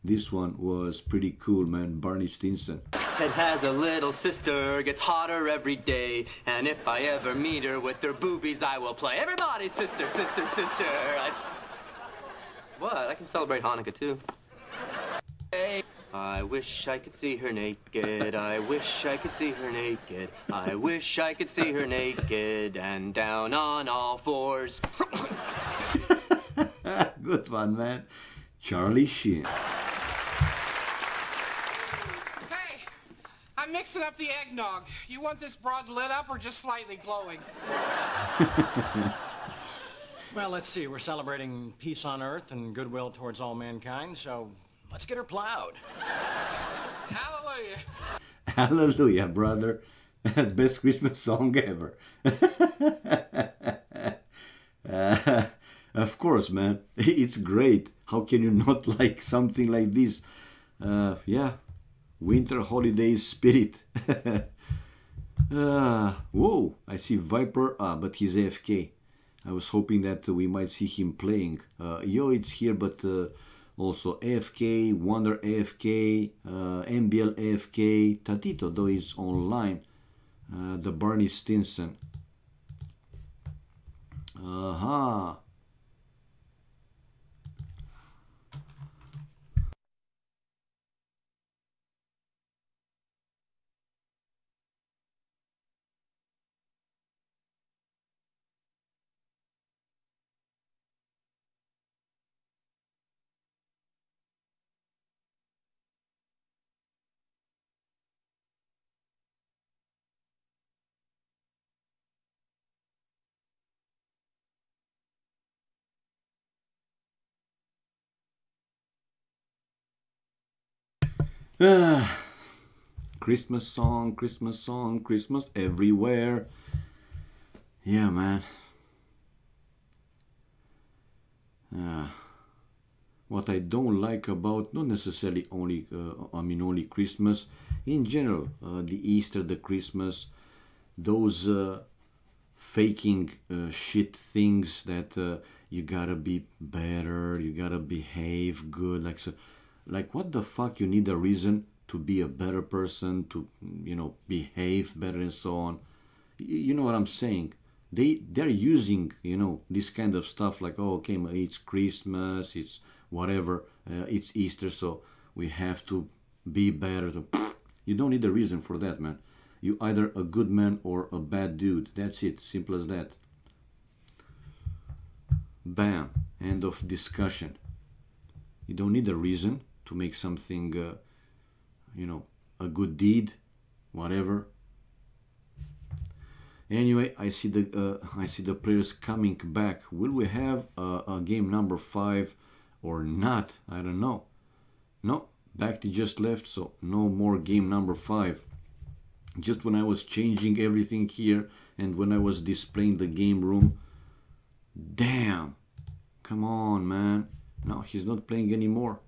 This one was pretty cool, man. Barney Stinson. Ted has a little sister, gets hotter every day. And if I ever meet her with her boobies, I will play. Everybody, sister, sister, sister. What? I can celebrate Hanukkah, too. I wish I could see her naked. I wish I could see her naked. I wish I could see her naked and down on all fours. Good one, man. Charlie Sheen. Hey, I'm mixing up the eggnog. You want this broad lit up or just slightly glowing? Well, let's see. We're celebrating peace on earth and goodwill towards all mankind, so let's get her plowed. Hallelujah. Hallelujah, brother. Best Christmas song ever. Of course, man. It's great. How can you not like something like this? Yeah. Winter holiday spirit. Whoa, I see Viper. But he's AFK. I was hoping that we might see him playing. Yo, it's here, but also AFK, Wonder AFK, MBL AFK, Tatito, though, is online. The Barney Stinson. Aha. Christmas song, Christmas song, Christmas everywhere. Yeah, man. What I don't like about, not necessarily only, only Christmas, in general, the Easter, the Christmas, those faking shit things that you gotta be better, you gotta behave good, like so, like what the fuck you need a reason to be a better person, to behave better and so on. You know what I'm saying? They're using this kind of stuff like, oh, okay, it's Christmas, it's whatever, it's Easter, so we have to be better. You don't need a reason for that, man. You either a good man or a bad dude. That's it. Simple as that. Bam. End of discussion. You don't need a reason to make something, a good deed, whatever. Anyway, I see the players coming back. Will we have a game number 5 or not? I don't know. No, Bakhti just left, so no more game number 5. Just when I was changing everything here and when I was displaying the game room. Damn. Come on, man. No, he's not playing anymore.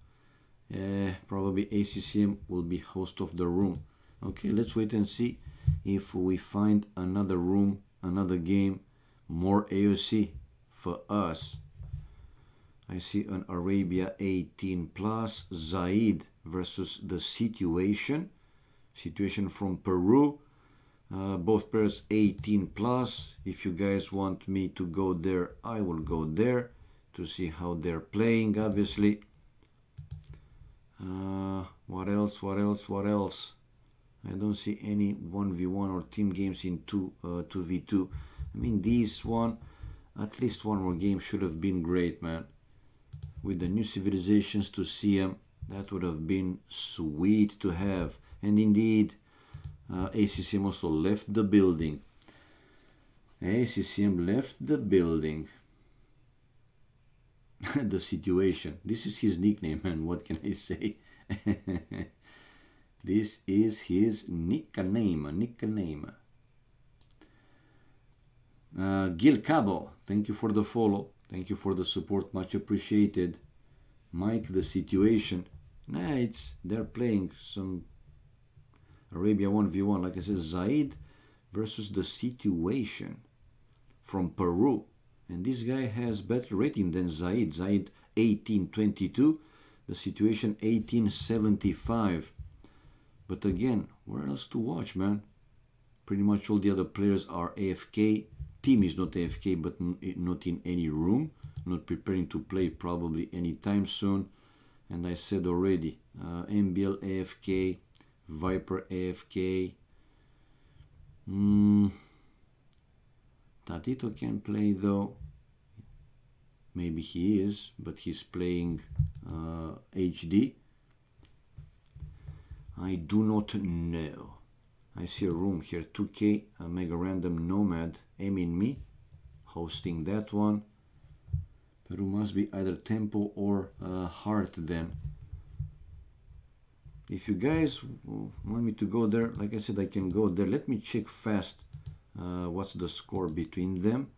Probably ACCM will be host of the room. Okay, let's wait and see if we find another room, another game, more AoC for us. I see an Arabia 18 plus, Zaid versus the Situation from Peru. Both pairs 18 plus. If you guys want me to go there, I will go there to see how they're playing, obviously. What else? I don't see any 1v1 or team games in 2v2. I mean, this one, at least one more game should have been great, man. With the new civilizations to see them, that would have been sweet to have. And indeed, ACCM also left the building. ACCM left the building. The Situation. This is his nickname, man. What can I say? This is his nickname. Gil Cabo, thank you for the follow. Thank you for the support. Much appreciated. Mike, the Situation. Nah, they're playing some Arabia 1v1. Like I said, Zaid versus the Situation from Peru. And this guy has better rating than Zaid. Zaid 1822. The Situation 1875. But again, where else to watch, man? Pretty much all the other players are AFK. Team is not AFK, but not in any room. Not preparing to play probably anytime soon. And I said already, MBL AFK, Viper AFK. Tatito can play though. Maybe he is, but he's playing HD. I do not know. I see a room here, 2K, a Mega Random Nomad, aiming me, hosting that one. Peru must be either Tempo or Heart then. if you guys want me to go there, like I said, I can go there. Let me check fast what's the score between them.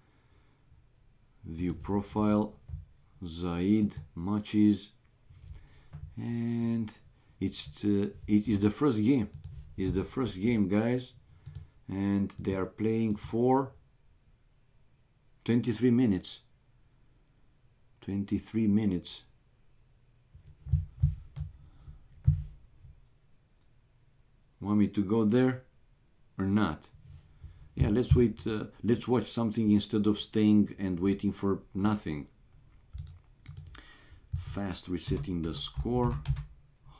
View profile, Zaid matches, and it is the first game. It's the first game, guys, and they are playing for 23 minutes. 23 minutes. Want me to go there or not? Yeah, let's wait. Let's watch something instead of staying and waiting for nothing. Fast resetting the score.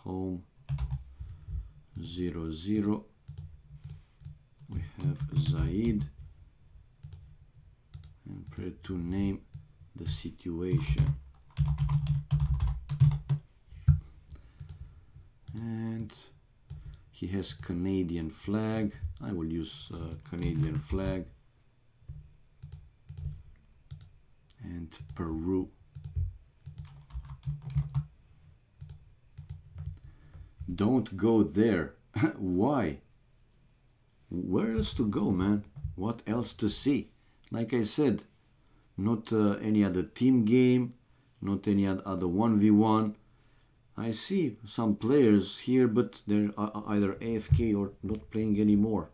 Home 0-0. We have Zaid, and try to name the situation. And he has Canadian flag. I will use Canadian flag. And Peru. Don't go there. Why? Where else to go, man? What else to see? Like I said, not any other team game, not any other 1v1. I see some players here, but they're either AFK or not playing anymore.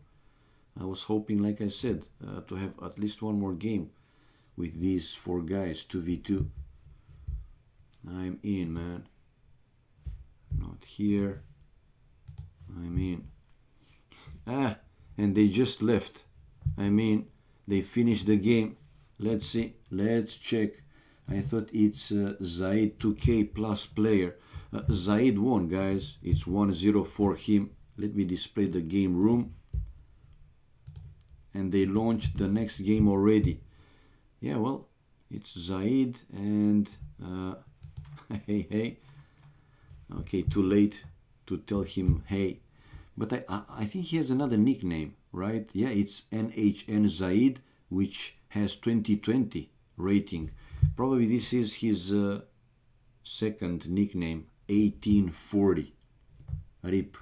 I was hoping, like I said, to have at least one more game with these 4 guys, 2v2. I'm in, man. Not here. I'm in. Ah, and they just left. I mean, they finished the game. Let's see. Let's check. I thought it's Zaid 2K plus player. Zaid won, guys. It's 1-0 for him. Let me display the game room. And they launched the next game already. Yeah, well, it's Zaid and hey, hey. Okay, too late to tell him hey. But I think he has another nickname, right? Yeah, it's NHN Zaid, which has 2020 rating. Probably this is his second nickname, 1840. RIP.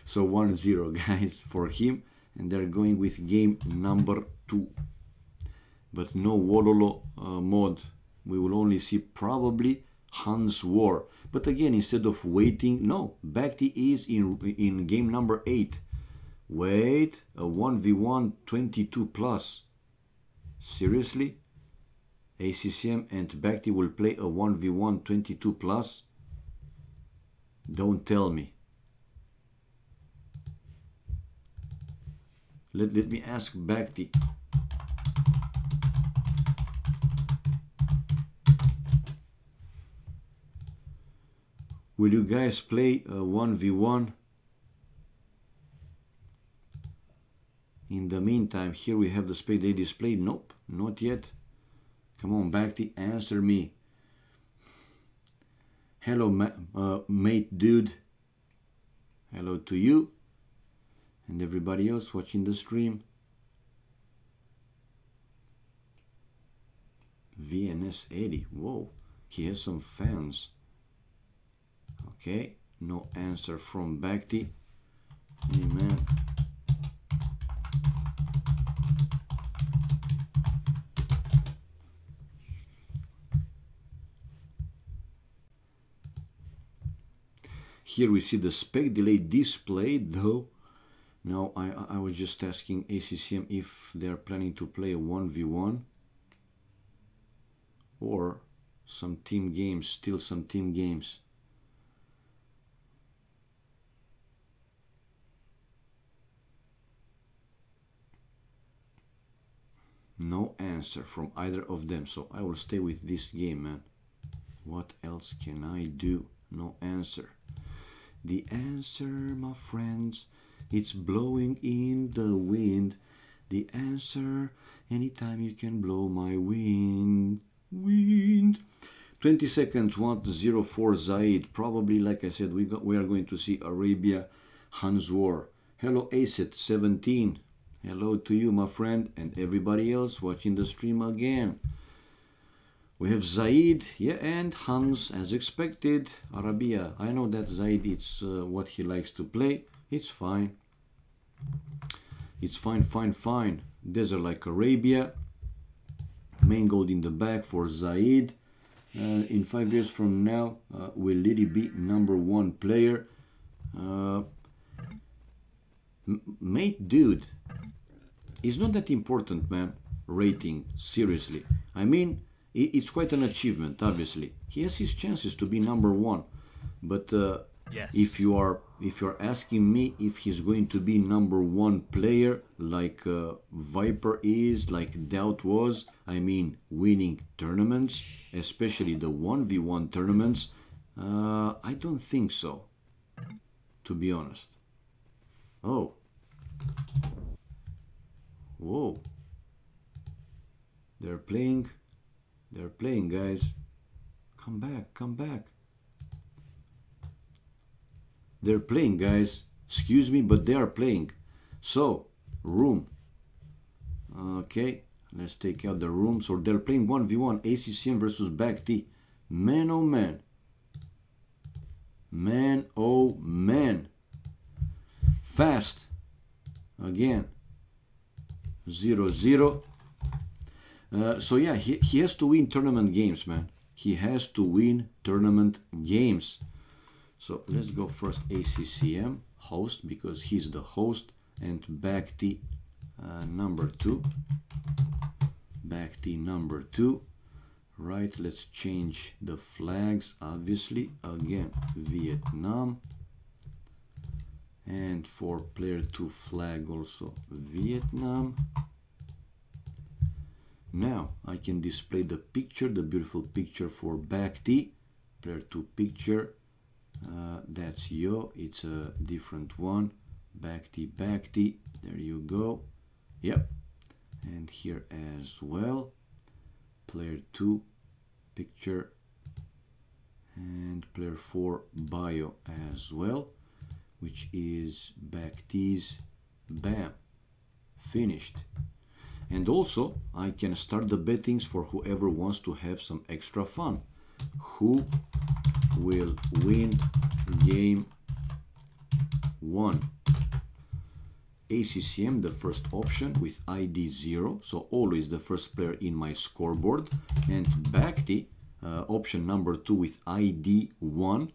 So 1-0, guys, for him. And they're going with game number 2. But no Wololo mod. We will only see probably Hans War. But again, instead of waiting, no, Bhakti is in game number 8. Wait, a 1v1 22 plus. Seriously? ACCM and Bhakti will play a 1v1 22 plus? Don't tell me. Let me ask Bhakti. Will you guys play a 1v1? In the meantime, here we have the spade they displayed. Nope, not yet. Come on, Bhakti, answer me. Hello, mate dude. Hello to you. And everybody else watching the stream. VNS 80. Whoa, he has some fans. Okay, no answer from Bhakti. Hey, man. Here we see the spec delay displayed, though. Now, I was just asking ACCM if they're planning to play a 1v1 or some team games, still some team games. No answer from either of them, so I will stay with this game, man. What else can I do? No answer. The answer, my friends, it's blowing in the wind. The answer, anytime you can blow my wind. 20 seconds, 1-0 for Zaid. Probably, like I said, we are going to see Arabia, Hans War. Hello, Acet 17. Hello to you, my friend, and everybody else watching the stream again. We have Zaid, yeah, and Hans, as expected. Arabia, I know that Zaid, it's what he likes to play. It's fine. It's fine, fine, fine. Desert like Arabia. Main gold in the back for Zaid. In 5 years from now, will Lily be #1 player? Mate, dude, it's not that important, man. Rating, seriously. I mean, it's quite an achievement, obviously. He has his chances to be #1. But yes. if you're asking me if he's going to be #1 player like Viper is, like Doubt was, I mean, winning tournaments, especially the 1v1 tournaments, I don't think so, to be honest. Oh. Whoa. They're playing, guys. Come back, come back. They're playing, guys. Excuse me, but they are playing. So, room. Okay, let's take out the room. So they're playing 1v1, ACCM versus Back T. Man, oh man. Man, oh man. Fast. Again. 0-0. So yeah, he has to win tournament games, man. He has to win tournament games. So let's go first ACCM host, because he's the host, and Back T #2. Back T #2. Right, let's change the flags, obviously. Again, Vietnam. And for player 2 flag also Vietnam. Now I can display the picture, the beautiful picture for Back T. Player 2 picture. That's Yo, it's a different one. Back T, there you go. Yep. And here as well. Player 2 picture. And player 4 bio as well, which is Back T's. Bam. Finished. And also, I can start the bettings for whoever wants to have some extra fun. Who will win game 1? ACCM, the first option with ID 0, so always the first player in my scoreboard. And Back T, option #2 with ID 1,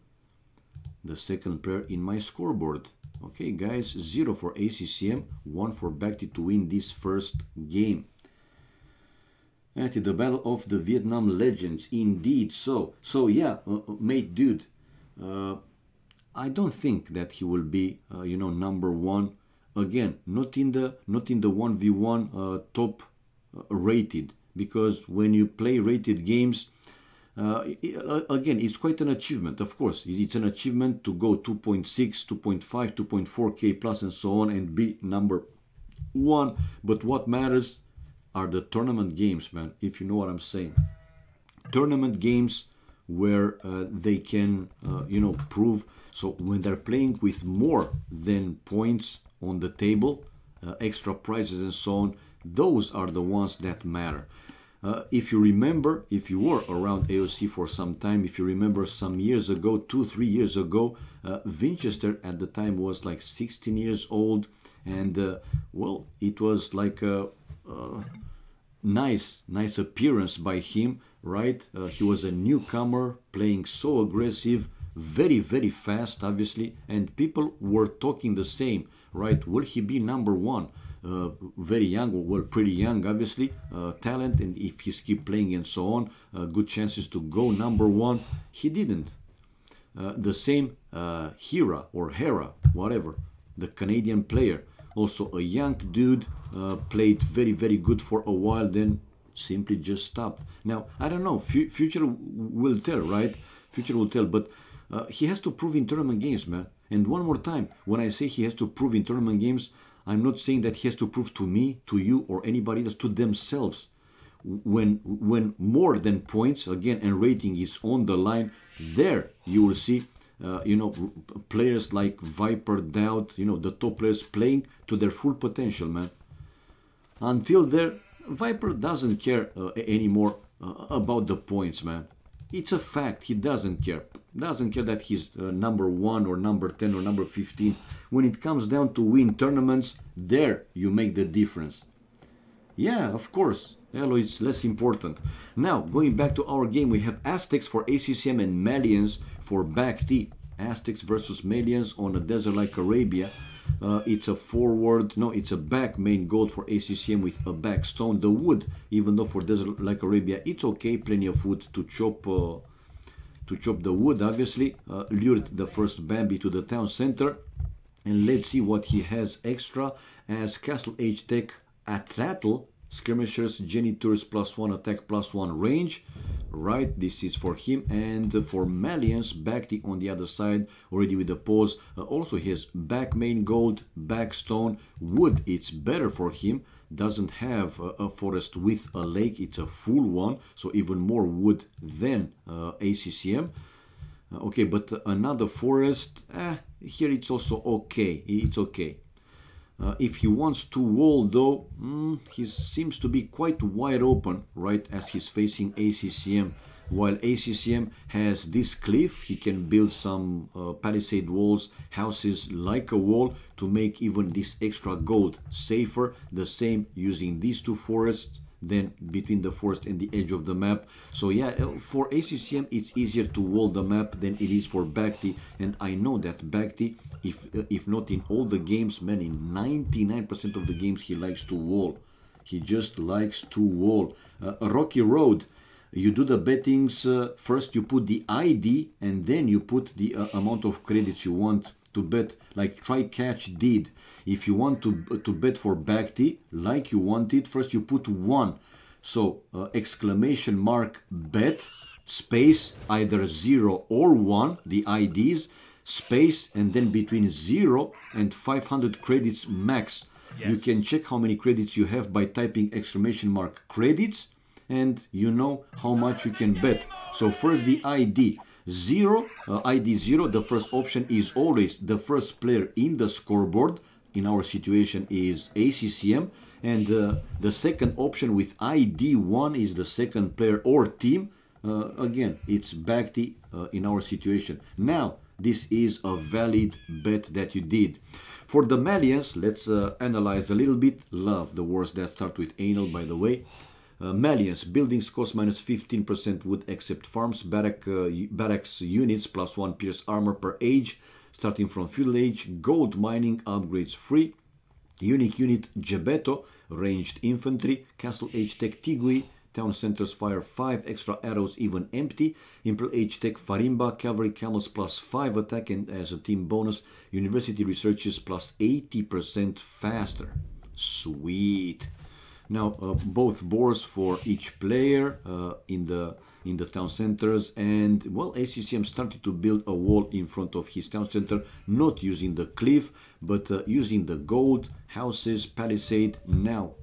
the second player in my scoreboard. Okay, guys, 0 for ACCM, 1 for Back T to win this first game. At the Battle of the Vietnam Legends, indeed. So yeah, mate, dude, I don't think that he will be, you know, #1. Again, not in the 1v1 top rated, because when you play rated games, again, it's quite an achievement. Of course, it's an achievement to go 2.6, 2.5, 2.4k plus and so on and be #1. But what matters are the tournament games, man, if you know what I'm saying. Tournament games where they can, you know, prove. So when they're playing with more than points on the table, extra prizes and so on, those are the ones that matter. If you remember, if you were around AoC for some time, if you remember some years ago, 2-3 years ago, Winchester at the time was like 16 years old, and well, it was like a nice appearance by him, right? He was a newcomer, playing so aggressive, very fast, obviously, and people were talking the same, right? Will he be #1? Very young, well, pretty young, obviously, talent, and if he's keep playing and so on, good chances to go #1. He didn't. The same Hera, whatever, the Canadian player, also a young dude, played very good for a while, then simply just stopped. Now, I don't know, future will tell, right? Future will tell, but he has to prove in tournament games, man. And one more time, when I say he has to prove in tournament games, I'm not saying that he has to prove to me, to you, or anybody else, to themselves. When more than points, again, and rating is on the line, there you will see, you know, players like Viper, Doubt, you know, the top players playing to their full potential, man. Until there, Viper doesn't care anymore about the points, man. It's a fact. He doesn't care. Doesn't care that he's number 1 or number 10 or number 15. When it comes down to win tournaments, there you make the difference. Yeah, of course. Elo is less important. Now, going back to our game, we have Aztecs for ACCM and Malians for back T. Aztecs versus Malians on a desert like Arabia. It's a it's a back main gold for ACCM with a back stone. The wood, even though for desert like Arabia, it's okay, plenty of wood to chop the wood, obviously. Lured the first Bambi to the town center. And let's see what he has extra as Castle Age Tech Atratl, Skirmishers, Genitors +1 attack +1 range. Right, this is for him. And for Malians, Bacti on the other side, already with the pause. Also he has back main gold, back stone, wood. It's better for him. Doesn't have a forest with a lake. It's a full one, so even more wood than ACCM. Okay, but another forest, here it's also okay. It's okay. If he wants to wall though, he seems to be quite wide open, right, as he's facing ACCM. While ACCM has this cliff, he can build some palisade walls, houses like a wall to make even this extra gold safer. The same using these two forests, then between the forest and the edge of the map. So yeah, for ACCM it's easier to wall the map than it is for Bacti, and I know that Bacti, if not in all the games, man, in 99% of the games he likes to wall. He just likes to wall. A rocky road, you do the bettings, first you put the ID and then you put the amount of credits you want to bet, like try catch did. If you want to bet for Bacti like you want it, first you put 1. So exclamation mark bet space either 0 or 1, the IDs, space, and then between 0 and 500 credits max. Yes. You can check how many credits you have by typing exclamation mark credits, and you know how much you can bet. So first the ID 0, ID 0, the first option is always the first player in the scoreboard. In our situation is ACCM, and the second option with ID 1 is the second player or team. Again, it's Bacti in our situation. Now, this is a valid bet that you did. For the Malians, let's analyze a little bit. Love the words that start with anal, by the way. Malians, buildings cost -15% wood except farms, barracks units +1 pierce armor per age, starting from feudal age, gold mining upgrades free, unique unit Gebeto, ranged infantry, castle age tech Tigui, town centers fire 5 extra arrows even empty, imperial age tech Farimba, cavalry camels +5 attack, and as a team bonus, university researches +80% faster. Sweet. Now both boars for each player in the town centers, and well, ACCM started to build a wall in front of his town center, not using the cliff but using the gold houses, palisade. Now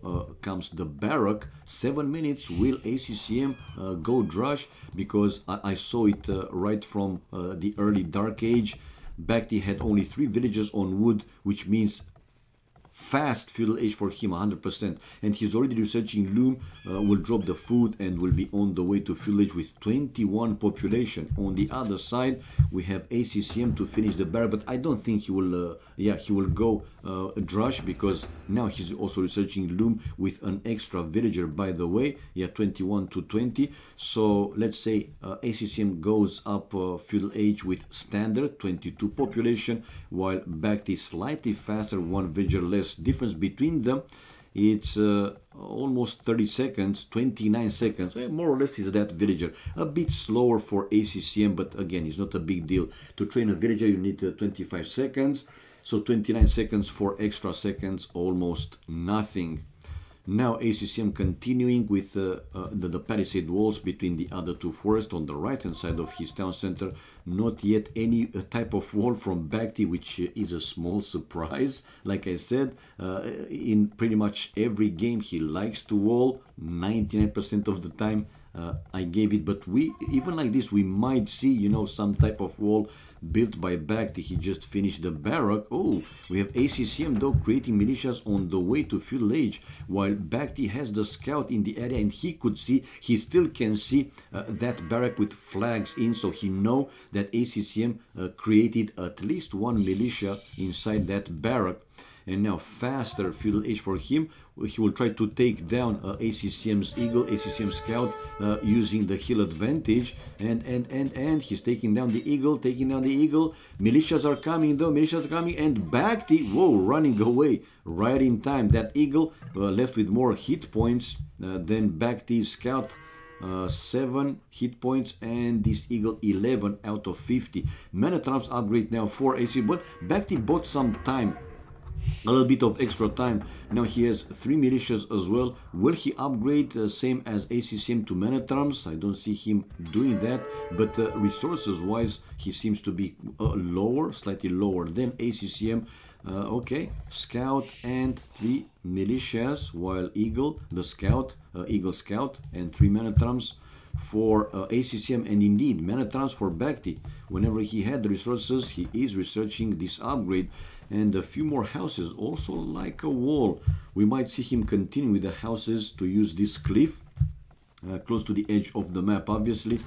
comes the barrack. 7 minutes. Will ACCM go drush? Because I saw it right from the early dark age. Bacti had only 3 villages on wood, which means fast feudal age for him, 100%, and he's already researching loom, will drop the food and will be on the way to feudal age with 21 population. On the other side we have ACCM to finish the barrack, but I don't think he will he will go drush, because now he's also researching loom with an extra villager, by the way. 21 to 20. So let's say ACCM goes up feudal age with standard 22 population, while Bacti slightly faster, 1 villager less. Difference between them, it's almost 30 seconds, 29 seconds, more or less is that villager. A bit slower for ACCM, but again, it's not a big deal. To train a villager you need 25 seconds, so 29 seconds, 4 extra seconds, almost nothing. Now ACCM continuing with the palisade walls between the other 2 forests on the right hand side of his town center. Not yet any type of wall from Bacti, which is a small surprise. Like I said, in pretty much every game he likes to wall, 99% of the time. I gave it. But we, even like this, we might see, you know, some type of wall built by Bakhti. He just finished the barrack. Oh, we have ACCM though creating militias on the way to feudal age, while Bakhti has the scout in the area, and he could see, he still can see that barrack with flags in, so he know that ACCM created at least one militia inside that barrack. And now faster feudal age for him. He will try to take down ACCM's eagle, ACCM scout, using the hill advantage, and he's taking down the eagle, Militias are coming though, militias are coming, and Bakhti, whoa, running away right in time. That eagle left with more hit points than Bakhti's scout. 7 hit points, and this eagle 11 out of 50. Mana traps upgrade now for AC, but Bakhti bought some time, a little bit of extra time. Now he has 3 militias as well. Will he upgrade same as ACCM to mana trumps? I don't see him doing that, but resources wise he seems to be lower, slightly lower than ACCM. Okay, scout and 3 militias, while eagle, the scout, eagle scout, and 3 mana trumps for ACCM, and indeed mana trumps for Bakhti. Whenever he had the resources, he is researching this upgrade. And a few more houses, also like a wall. We might see him continue with the houses to use this cliff close to the edge of the map, obviously.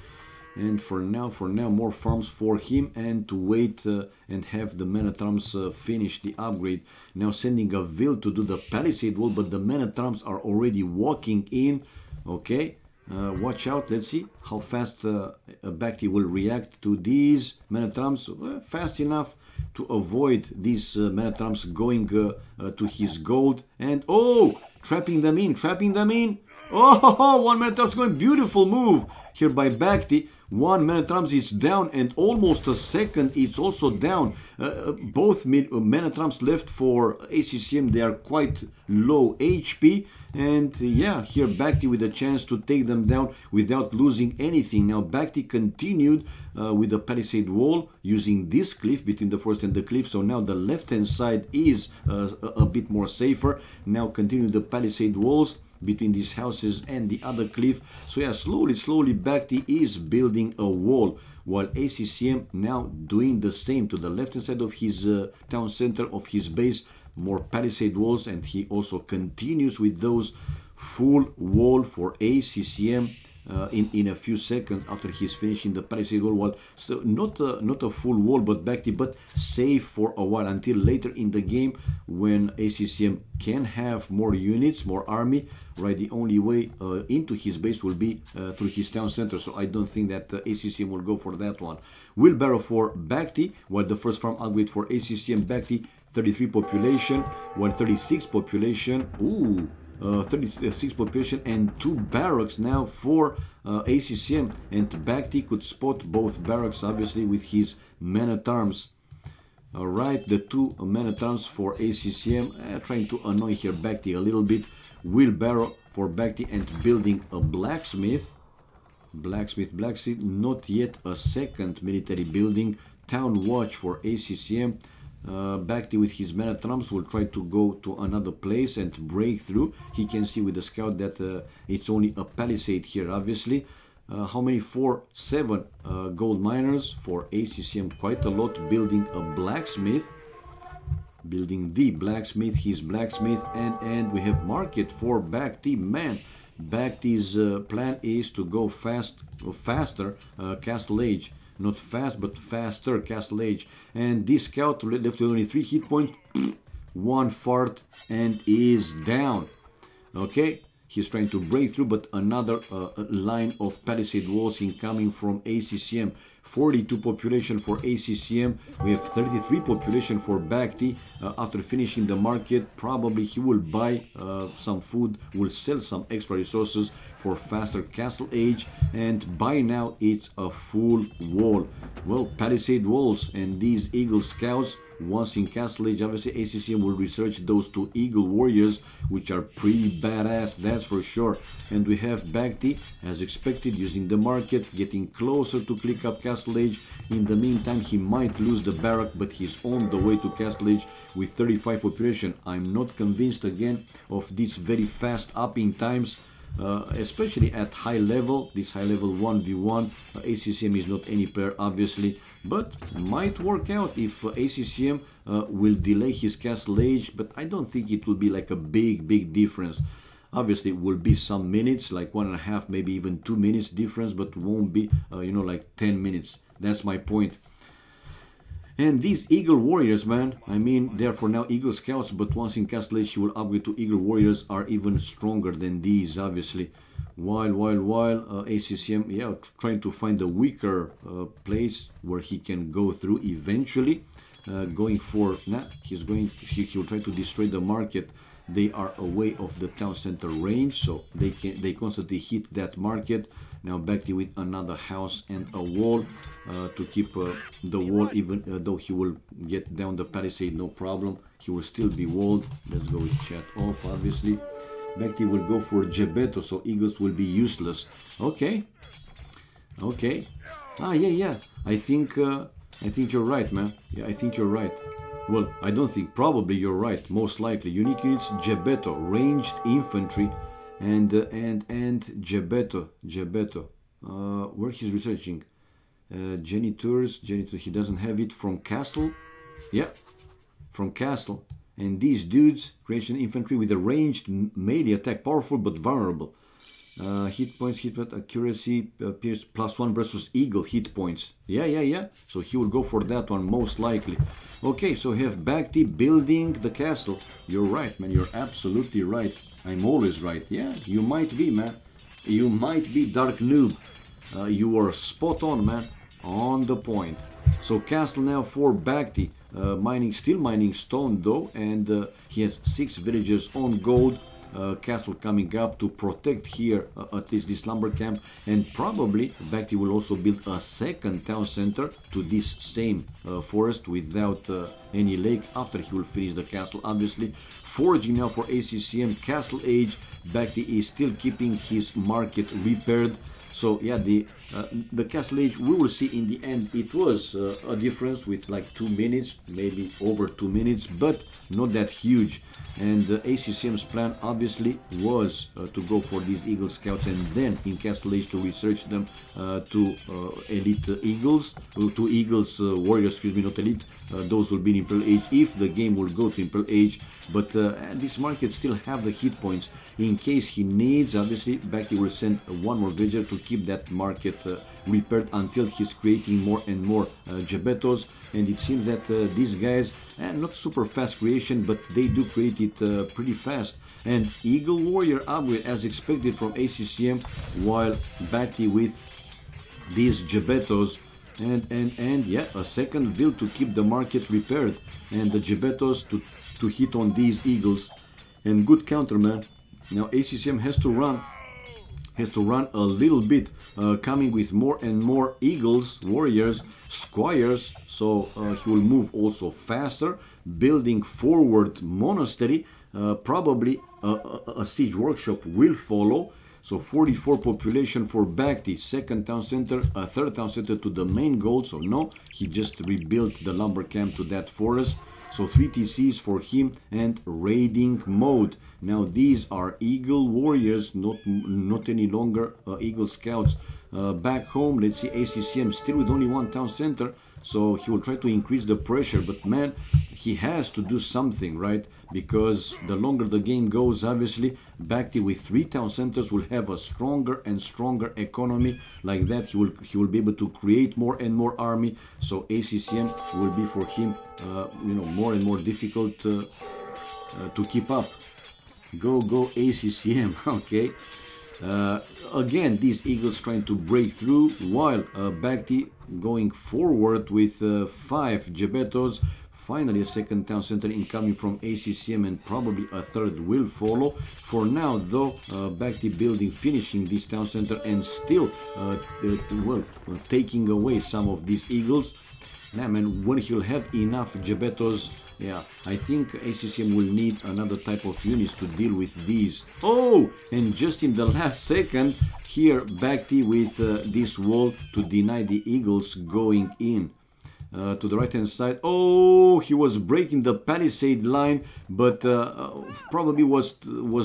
And for now, more farms for him, and to wait and have the mana trumps finish the upgrade. Now sending a Vil to do the palisade wall, but the mana trumps are already walking in. Okay. Watch out, let's see how fast Bakhti will react to these mana trumps. Fast enough to avoid these mana trumps going to his gold. And oh, trapping them in. Oh, 1 mana trumps going, beautiful move here by Bakhti. 1 mana trumps is down, and almost a second it's also down. Both mana trumps left for ACCM, they are quite low HP. And yeah, here Bakhti with a chance to take them down without losing anything. Now Bakhti continued with the palisade wall using this cliff between the forest and the cliff. So now the left hand side is a bit more safer. Now continue the palisade walls between these houses and the other cliff. So yeah, slowly Bakhti is building a wall, while ACCM now doing the same to the left hand side of his town center of his base. More palisade walls, and he also continues with those full wall for ACCM in a few seconds after he's finishing the palisade wall. Well, so not a full wall, but Bakhti, but safe for a while until later in the game when ACCM can have more units, more army. Right, the only way into his base will be through his town center. So I don't think that ACCM will go for that one. Wheelbarrow for Bakhti, while the first farm upgrade for ACCM Bakhti. 33 population, 136 population. Ooh, 36 population and 2 barracks now for ACCM, and Bakhti could spot both barracks obviously with his mana trumps. All right, the 2 mana trumps for ACCM, trying to annoy here Bakhti a little bit. Wheelbarrow for Bakhti, and building a blacksmith, not yet a second military building. Town watch for ACCM. Bakhti with his mana trumps will try to go to another place and break through. He can see with the scout that it's only a palisade here, obviously. How many? 4, 7 gold miners for ACCM, quite a lot. Building a blacksmith, building the blacksmith, his blacksmith, and we have market for Bakhti. Man, Bakhti's plan is to go faster castle age. Not fast, but faster castle age. And this scout left with only 3 hit points. 1 fart and is down. Okay, he's trying to break through, but another line of palisade walls incoming from ACCM. 42 population for ACCM. We have 33 population for Bakhti. After finishing the market, probably he will buy some food, will sell some extra resources for faster castle age, and by now it's a full wall. Well, palisade walls and these eagle scouts. Once in castle age, obviously ACCM will research those 2 eagle warriors, which are pretty badass, that's for sure. And we have Bakhti, as expected, using the market, getting closer to click up castle age. In the meantime, he might lose the barrack, but he's on the way to castle age with 35 population. I'm not convinced again of these very fast upping times. especially at high level. This high level 1v1, ACCM is not any player obviously, but might work out if ACCM will delay his castle age, but I don't think it will be like a big difference. Obviously it will be some minutes, like 1.5, maybe even 2 minutes difference, but won't be you know, like 10 minutes. That's my point. And these Eagle Warriors, man, I mean, they're for now Eagle Scouts, but once in Castle Age, you will upgrade to Eagle Warriors, are even stronger than these, obviously. While ACCM, yeah, trying to find a weaker place where he can go through eventually. Going for, he'll try to destroy the market. They are away of the town center range, so they constantly hit that market. Now back to with another house and a wall to keep the wall, even though he will get down the palisade, no problem. He will still be walled. Let's go with chat off, obviously. Bakti will go for Gebeto, so eagles will be useless. Okay. Okay. Ah, yeah. I think you're right, man. Yeah, I think you're right. Well, I don't think, probably you're right, most likely. Unique units, Gebeto, ranged infantry, and Gebeto. Where he's researching? Janitors, he doesn't have it. From castle? Yeah, from castle. And these dudes, creation infantry with a ranged melee attack, powerful but vulnerable. Hit points, hit point, accuracy, pierce +1 versus eagle hit points. Yeah. So he will go for that one most likely. Okay, so we have Bakti building the castle. You're right, man. You're absolutely right. I'm always right. Yeah, you might be, man. You might be, Dark Noob. You are spot on, man. On the point. So castle now for Bakti. Still mining stone though, and he has 6 villagers on gold. Castle coming up to protect here at least this lumber camp, and probably Bakti will also build a second town center to this same forest without any lake after he will finish the castle, obviously. Foraging now for ACCM Castle Age. Bakti is still keeping his market repaired. So yeah, the Castle Age, we will see in the end. It was a difference with like 2 minutes, maybe over 2 minutes, but not that huge. And ACCM's plan obviously was to go for these Eagle Scouts, and then in Castle Age to research them to Elite Eagles, to Eagles Warriors, excuse me, not Elite. Those will be in Imperial Age if the game will go to Imperial Age. But this market still have the hit points in case he needs. Obviously, Bakti will send one more villager to keep that market repaired until he's creating more and more Gebetos. And it seems that these guys, not super fast creation, but they do create it pretty fast. And Eagle Warrior upgrade as expected from ACCM, while Bakti with these Gebetos. And yeah, a second ville to keep the market repaired, and the Gebetos to hit on these eagles. And good counter, man. Now ACCM has to run a little bit, coming with more and more eagles, warriors, squires, so he will move also faster, building forward monastery. Probably a siege workshop will follow. So 44 population for Bakti, second town center, a third town center to the main goal. So no, he just rebuilt the lumber camp to that forest. So 3 TCs for him, and raiding mode. Now these are Eagle Warriors, not any longer Eagle Scouts. Back home, let's see, ACCM still with only 1 town center. So he will try to increase the pressure, but man, he has to do something, right? Because the longer the game goes, obviously, Bakti with 3 town centers will have a stronger and stronger economy. Like that, he will be able to create more and more army. So ACCM will be for him, more and more difficult to keep up. Go ACCM, okay. Again, these eagles trying to break through, while Bakti going forward with 5 Gebetos. Finally, a second town center incoming from ACCM, and probably a third will follow. For now, though, Bakti building, finishing this town center, and still, taking away some of these eagles. Now, man, when he'll have enough Gebetos, yeah, I think ACCM will need another type of units to deal with these. Oh, and just in the last second, here Bakti with this wall to deny the eagles going in. to the right hand side. Oh, he was breaking the palisade line, but probably was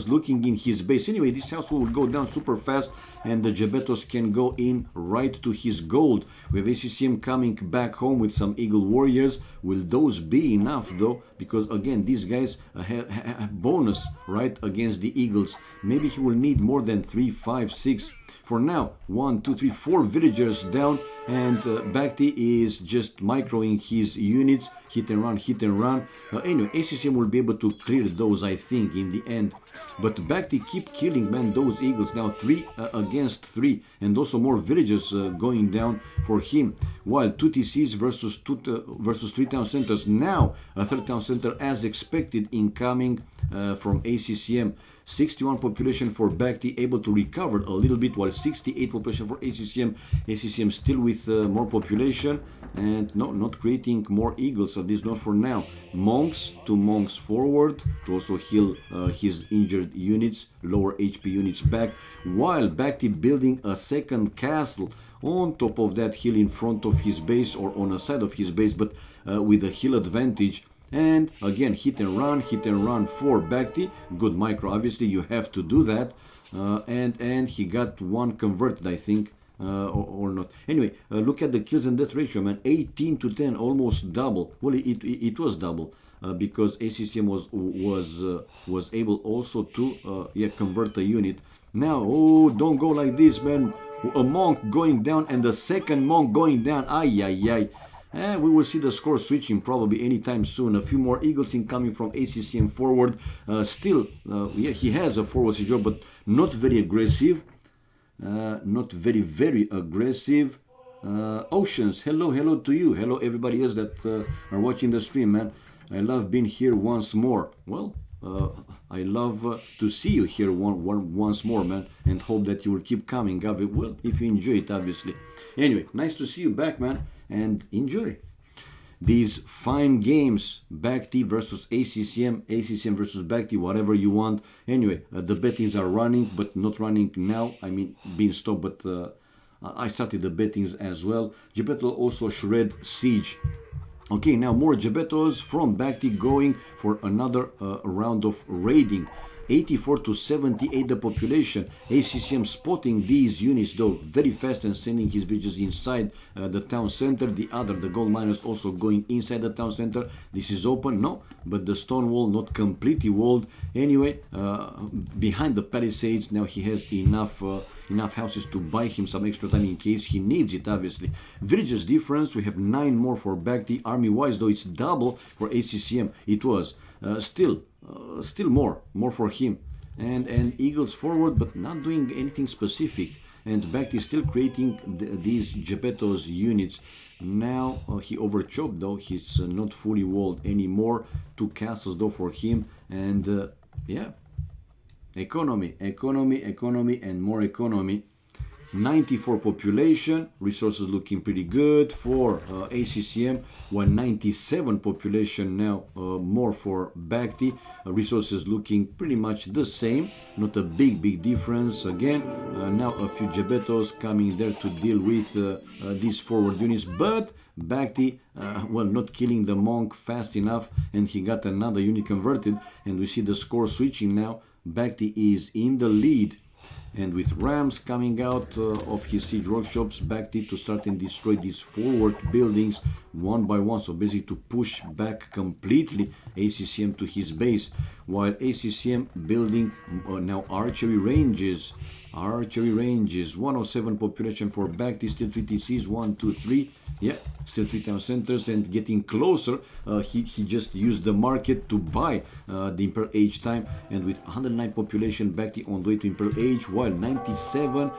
looking in his base. Anyway, this house will go down super fast, and the Gebetos can go in right to his gold. We have ACCM coming back home with some Eagle Warriors. Will those be enough though? Because again, these guys have bonus right against the Eagles. Maybe he will need more than 3, 5, 6. For now, 1, 2, 3, 4 villagers down, and Bhakti is just microing his units, hit and run, hit and run. Anyway, ACCM will be able to clear those, I think, in the end. But Bhakti keep killing, man, those eagles. Now 3 against 3, and also more villagers going down for him. While 2 TCs versus 3 town centers. Now a 3rd town center as expected incoming from ACCM. 61 population for Bhakti, able to recover a little bit, while 68 population for ACCM. ACCM still with more population, and no, not creating more eagles, at least not for now. Monks, 2 monks forward to also heal his injured units, lower HP units back, while Bhakti building a 2nd castle on top of that hill in front of his base, or on a side of his base, but with a hill advantage. And again, hit and run for Bhakti. Good micro, obviously you have to do that. And he got 1 converted, I think, or not. Anyway, look at the kills and death ratio, man. 18 to 10, almost double. Well, it was double because ACCM was able also to convert a unit. Now, oh, don't go like this, man. A monk going down and the 2nd monk going down. Ay, ay, ay. We will see the score switching probably anytime soon. A few more eagles incoming from ACCM forward. Still, he has a forward siege, but not very aggressive. Not very aggressive. Oceans, hello to you. Hello everybody else that are watching the stream, man. I love being here once more. Well, I love to see you here once more, man, and hope that you will keep coming. Well, if you enjoy it, obviously. Anyway, nice to see you back, man, and enjoy these fine games. Bhakti versus ACCM, ACCM versus Bhakti, whatever you want. Anyway, the bettings are running, but not running now. I mean, being stopped, but I started the bettings as well. Geppetto also shred siege. Okay, now more Geppettos from Bhakti going for another round of raiding. 84 to 78 the population. ACCM spotting these units though very fast and sending his villages inside the town center. The gold miners also going inside the town center. This is open, no, but the stone wall not completely walled. Anyway, behind the palisades now he has enough houses to buy him some extra time in case he needs it, obviously. Villages difference, we have 9 more for Bhakti. Army wise though it's double for ACCM. It was still more for him, and eagles forward, but not doing anything specific. And Bhakti is still creating these Geppetto's units. Now he overchopped though. He's not fully walled anymore. 2 castles though for him, and yeah, economy, and more economy. 94 population, resources looking pretty good for ACCM, 197 population now, more for Bhakti, resources looking pretty much the same, not a big difference. Again, now a few Geppettos coming there to deal with these forward units, but Bhakti, well, not killing the monk fast enough, and he got another unit converted, and we see the score switching now. Bhakti is in the lead. And with rams coming out of his siege workshops, Bhakti to start and destroy these forward buildings one by one. So basically to push back completely ACCM to his base. While ACCM building now archery ranges. 107 population for Bhakti, still 3 TCs, 1, 2, 3. Yeah, still 3 town centers and getting closer. He just used the market to buy the Imperial Age time, and with 109 population, Bhakti on the way to Imperial Age, while 97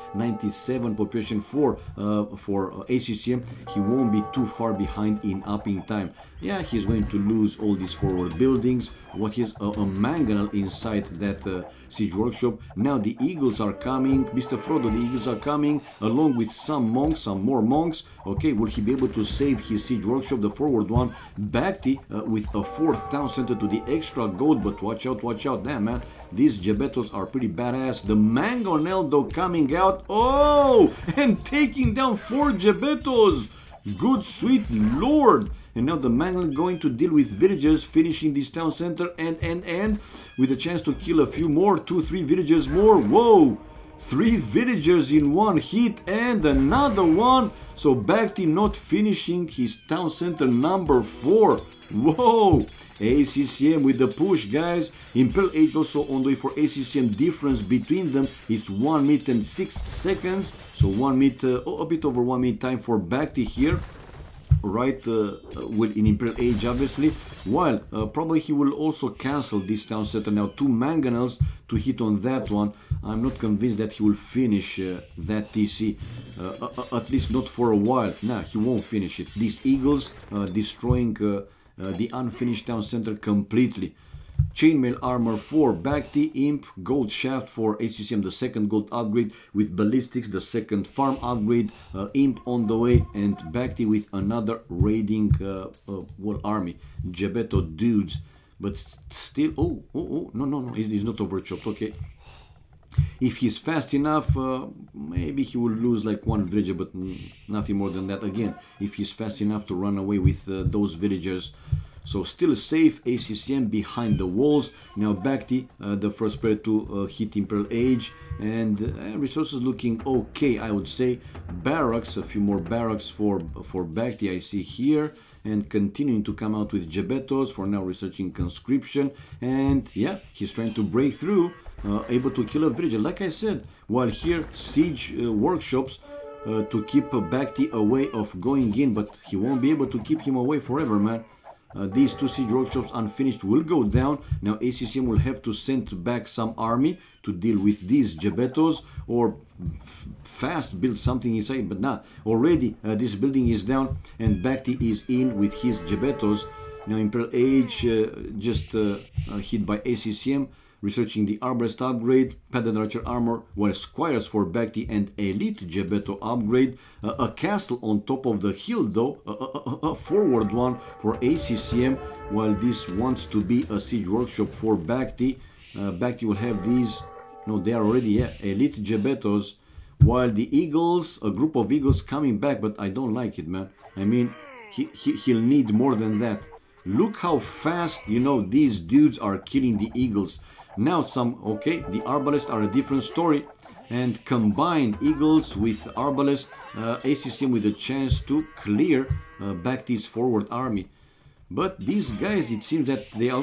population for ACCM. He won't be too far behind in upping time. Yeah, he's going to lose all these forward buildings. What is a mangonel inside that siege workshop. Now the eagles are coming, Mr. Frodo, the eagles are coming along with some monks, some more monks. Okay, will he be able to save his siege workshop, the forward one? Bhakti with a 4th town center to the extra gold, but watch out, damn man, these Geppettos are pretty badass. The mangonel though coming out, oh, and taking down 4 Geppettos. Good sweet lord. And now the Mangler going to deal with villagers, finishing this town center and with a chance to kill a few more, 2-3 villagers more. Whoa, 3 villagers in one hit and another one. So Bhakti not finishing his town center number 4. Whoa, ACCM with the push, guys. Impel Age also on the way for ACCM. Difference between them, it's 1 minute and 6 seconds. So 1 minute, a bit over 1 minute time for Bhakti here. Right, in Imperial Age, obviously, while probably he will also cancel this town center now. 2 mangonels to hit on that one. I'm not convinced that he will finish that TC, at least not for a while. Nah, he won't finish it. These eagles destroying the unfinished town center completely. Chainmail armor for Bhakti, Imp, gold shaft for ACCM, the second gold upgrade with ballistics, the second farm upgrade, Imp on the way, and Bhakti with another raiding army, Gebeto dudes. But still, no, he's not overchopped, okay. If he's fast enough, maybe he will lose like 1 villager, but nothing more than that. Again, if he's fast enough to run away with those villagers. So still safe, ACCM behind the walls. Now Bhakti, the first player to hit Imperial Age, and resources looking okay, I would say. Barracks, a few more barracks for Bhakti I see here, and continuing to come out with Gebetos, for now researching conscription, and yeah, he's trying to break through, able to kill a villager, like I said, while here siege workshops to keep Bhakti away of going in, but he won't be able to keep him away forever, man. These 2 siege workshops unfinished will go down. Now ACCM will have to send back some army to deal with these Gebetos, or fast build something inside. But nah, already this building is down and Bhakti is in with his Gebetos. Now Imperial Age just hit by ACCM. Researching the arbalest upgrade, padded archer armor, while squires for Bhakti and elite Gebeto upgrade. A castle on top of the hill though, a forward one for ACCM, while this wants to be a siege workshop for Bhakti. Bhakti will have these, no, they are already, yeah, elite Gebetos, while the eagles, a group of eagles coming back, but I don't like it, man. I mean, he'll need more than that. Look how fast, you know, these dudes are killing the eagles. Now okay, the Arbalest are a different story, and combine eagles with Arbalest, ACCM with a chance to clear Bhakti's forward army. But these guys, it seems that they're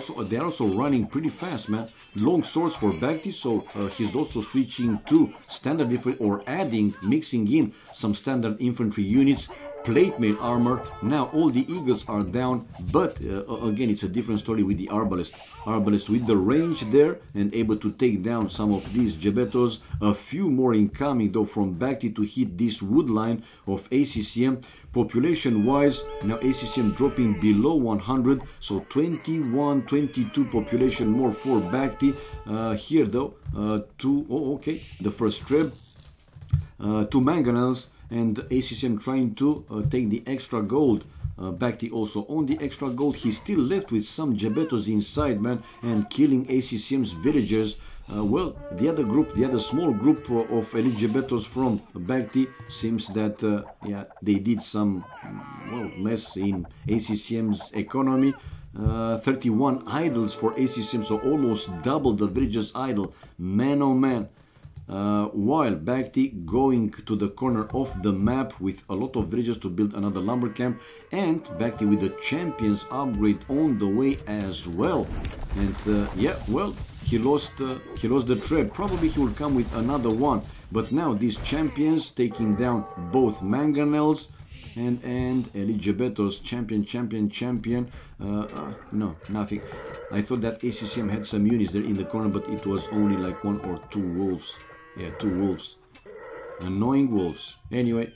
also running pretty fast, man. Long swords for Bhakti, so he's also switching to standard infantry, or mixing in some standard infantry units. Plate mail armor. Now all the eagles are down, but again, it's a different story with the Arbalest. Arbalest with the range there and able to take down some of these Gebetos. A few more incoming though from Bhakti to hit this wood line of ACCM. Population wise, now ACCM dropping below 100, so 21, 22 population more for Bhakti. Here though, the first treb, 2 mangonels, and ACCM trying to take the extra gold. Bhakti also on the extra gold. He's still left with some Gebetos inside, man, and killing ACCM's villagers. Well, the other small group of elite Gebetos from Bhakti seems that, yeah, they did some, mess in ACCM's economy. 31 idols for ACCM, so almost double the villagers idle. Man, oh man. While Bhakti going to the corner of the map with a lot of villagers to build another lumber camp, and Bhakti with the champions upgrade on the way as well. And yeah, well, he lost the trap. Probably he will come with another one, but now these champions taking down both mangonels and elite Gebetos. Champion. No, nothing. I thought that ACCM had some units there in the corner, but it was only like 1 or 2 wolves. Yeah, 2 wolves. Annoying wolves. Anyway,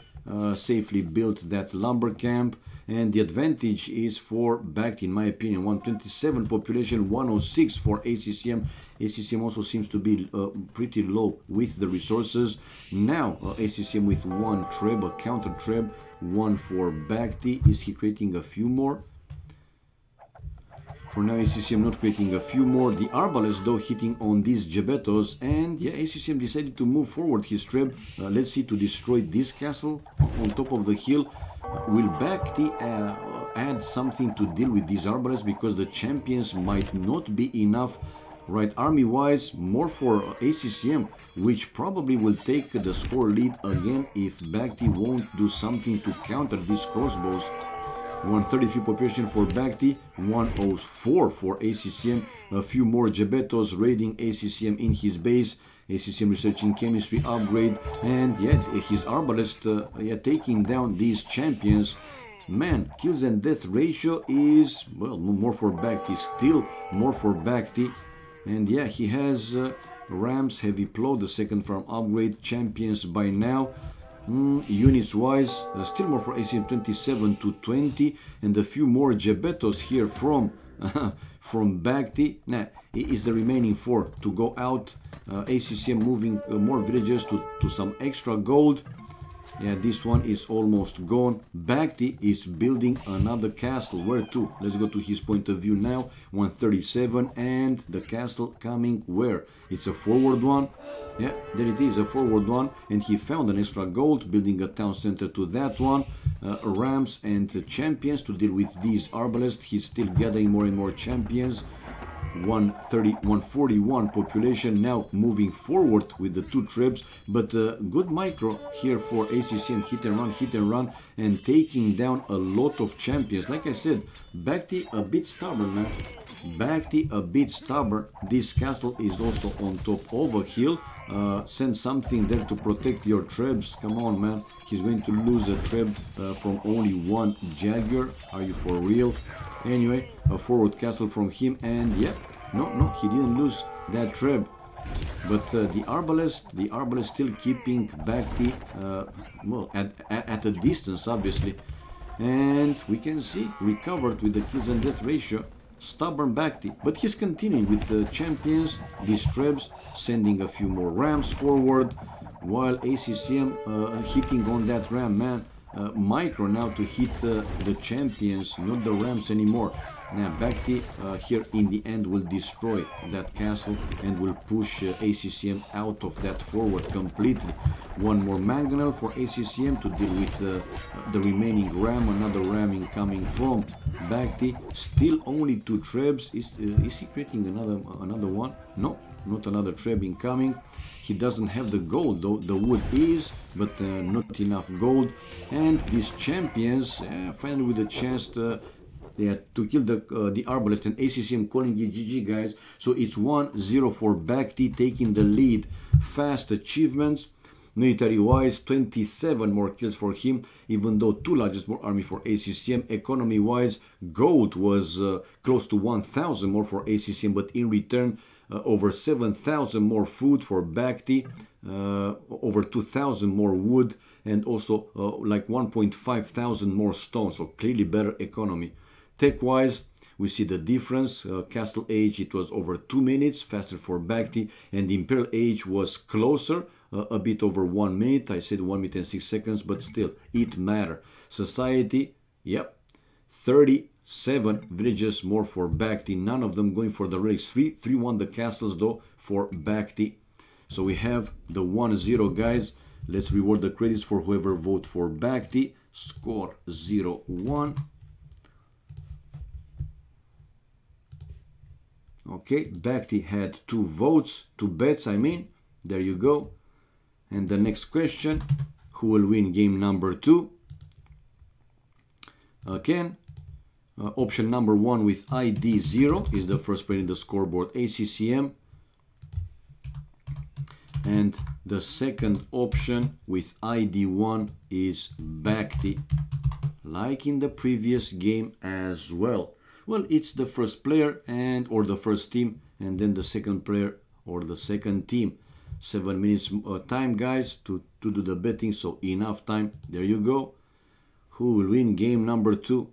safely built that lumber camp, and the advantage is for Bhakti, in my opinion. 127 population, 106 for ACCM. ACCM also seems to be pretty low with the resources. Now ACCM with 1 treb, a counter treb, 1 for Bhakti. Is he creating a few more? For now, ACCM not creating a few more. The Arbalest though hitting on these Gebetos, and yeah, ACCM decided to move forward his treb. Let's see, to destroy this castle on top of the hill. Will Bhakti add something to deal with these arbalists, because the champions might not be enough, right? Army wise, more for ACCM, which probably will take the score lead again if Bhakti won't do something to counter these crossbows. 133 population for Bhakti, 104 for ACCM. A few more Gebettos raiding ACCM in his base. ACCM researching chemistry upgrade, and yeah, his arbalist taking down these champions. Man, kills and death ratio is, well, more for Bhakti, still more for Bhakti. And yeah, he has Rams, Heavy Plow, the second farm upgrade, champions by now. Units wise, still more for ACM, 27 to 20, and a few more Gebettos here from from Bhakti. Nah, is the remaining 4 to go out. ACCM moving more villagers to some extra gold. Yeah, this one is almost gone. Bhakti is building another castle. Where to? Let's go to his point of view now. 137, and the castle coming where? It's a forward one. Yeah, there it is, a forward one. And he found an extra gold, building a town center to that one. Rams and champions to deal with these arbalists. He's still gathering more and more champions. 141 population, now moving forward with the 2 tribes, but good micro here for ACCM, hit and run, and taking down a lot of champions. Like I said, Bhakti a bit stubborn, man. Bhakti a bit stubborn. This castle is also on top of a hill. Send something there to protect your tribes. Come on, man. He's going to lose a trib from only 1 Jaguar. Are you for real? Anyway, a forward castle from him, and yeah, no, he didn't lose that trib. But the arbalist still keeping Bhakti, well, at a distance, obviously. And we can see, recovered with the kills and death ratio, stubborn Bhakti. But he's continuing with the champions, these tribes, sending a few more rams forward, while ACCM hitting on that ram, man. Micro now to hit the champions, not the rams anymore. Now Bhakti here in the end will destroy that castle and will push ACCM out of that forward completely. One more mangonel for ACCM to deal with the remaining ram. Another ram incoming from Bhakti. Still only 2 trebs. Is he creating another one? No, not another treb incoming. He doesn't have the gold though. The wood is, but not enough gold. And these champions finally with a chance to kill the arbalist, and ACCM calling it GG, guys. So it's 1-0 for Bhakti, taking the lead. Fast achievements. Military wise, 27 more kills for him, even though 2 largest more army for ACCM. Economy wise, gold was close to 1,000 more for ACCM, but in return over 7,000 more food for Bhakti, over 2,000 more wood, and also like 1,500 more stone. So clearly better economy. Tech wise, we see the difference. Castle age, it was over 2 minutes faster for Bhakti, and Imperial age was closer, a bit over 1 minute. I said 1 minute and 6 seconds, but still it matter. Society, yep, 37 villages more for Bhakti, none of them going for the relics. 3 won the castles though for Bhakti. So we have the 1-0, guys. Let's reward the credits for whoever vote for Bhakti. Score 0-1. Okay, Bhakti had 2 votes, 2 bets, I mean. There you go. And the next question, who will win game number 2? Again, option number 1 with ID 0 is the first player in the scoreboard, ACCM. And the second option with ID 1 is Bhakti, like in the previous game as well. Well, it's the first player or the first team, and then the second player or the second team. 7 minutes time, guys, to do the betting, so enough time. There you go. Who will win game number 2?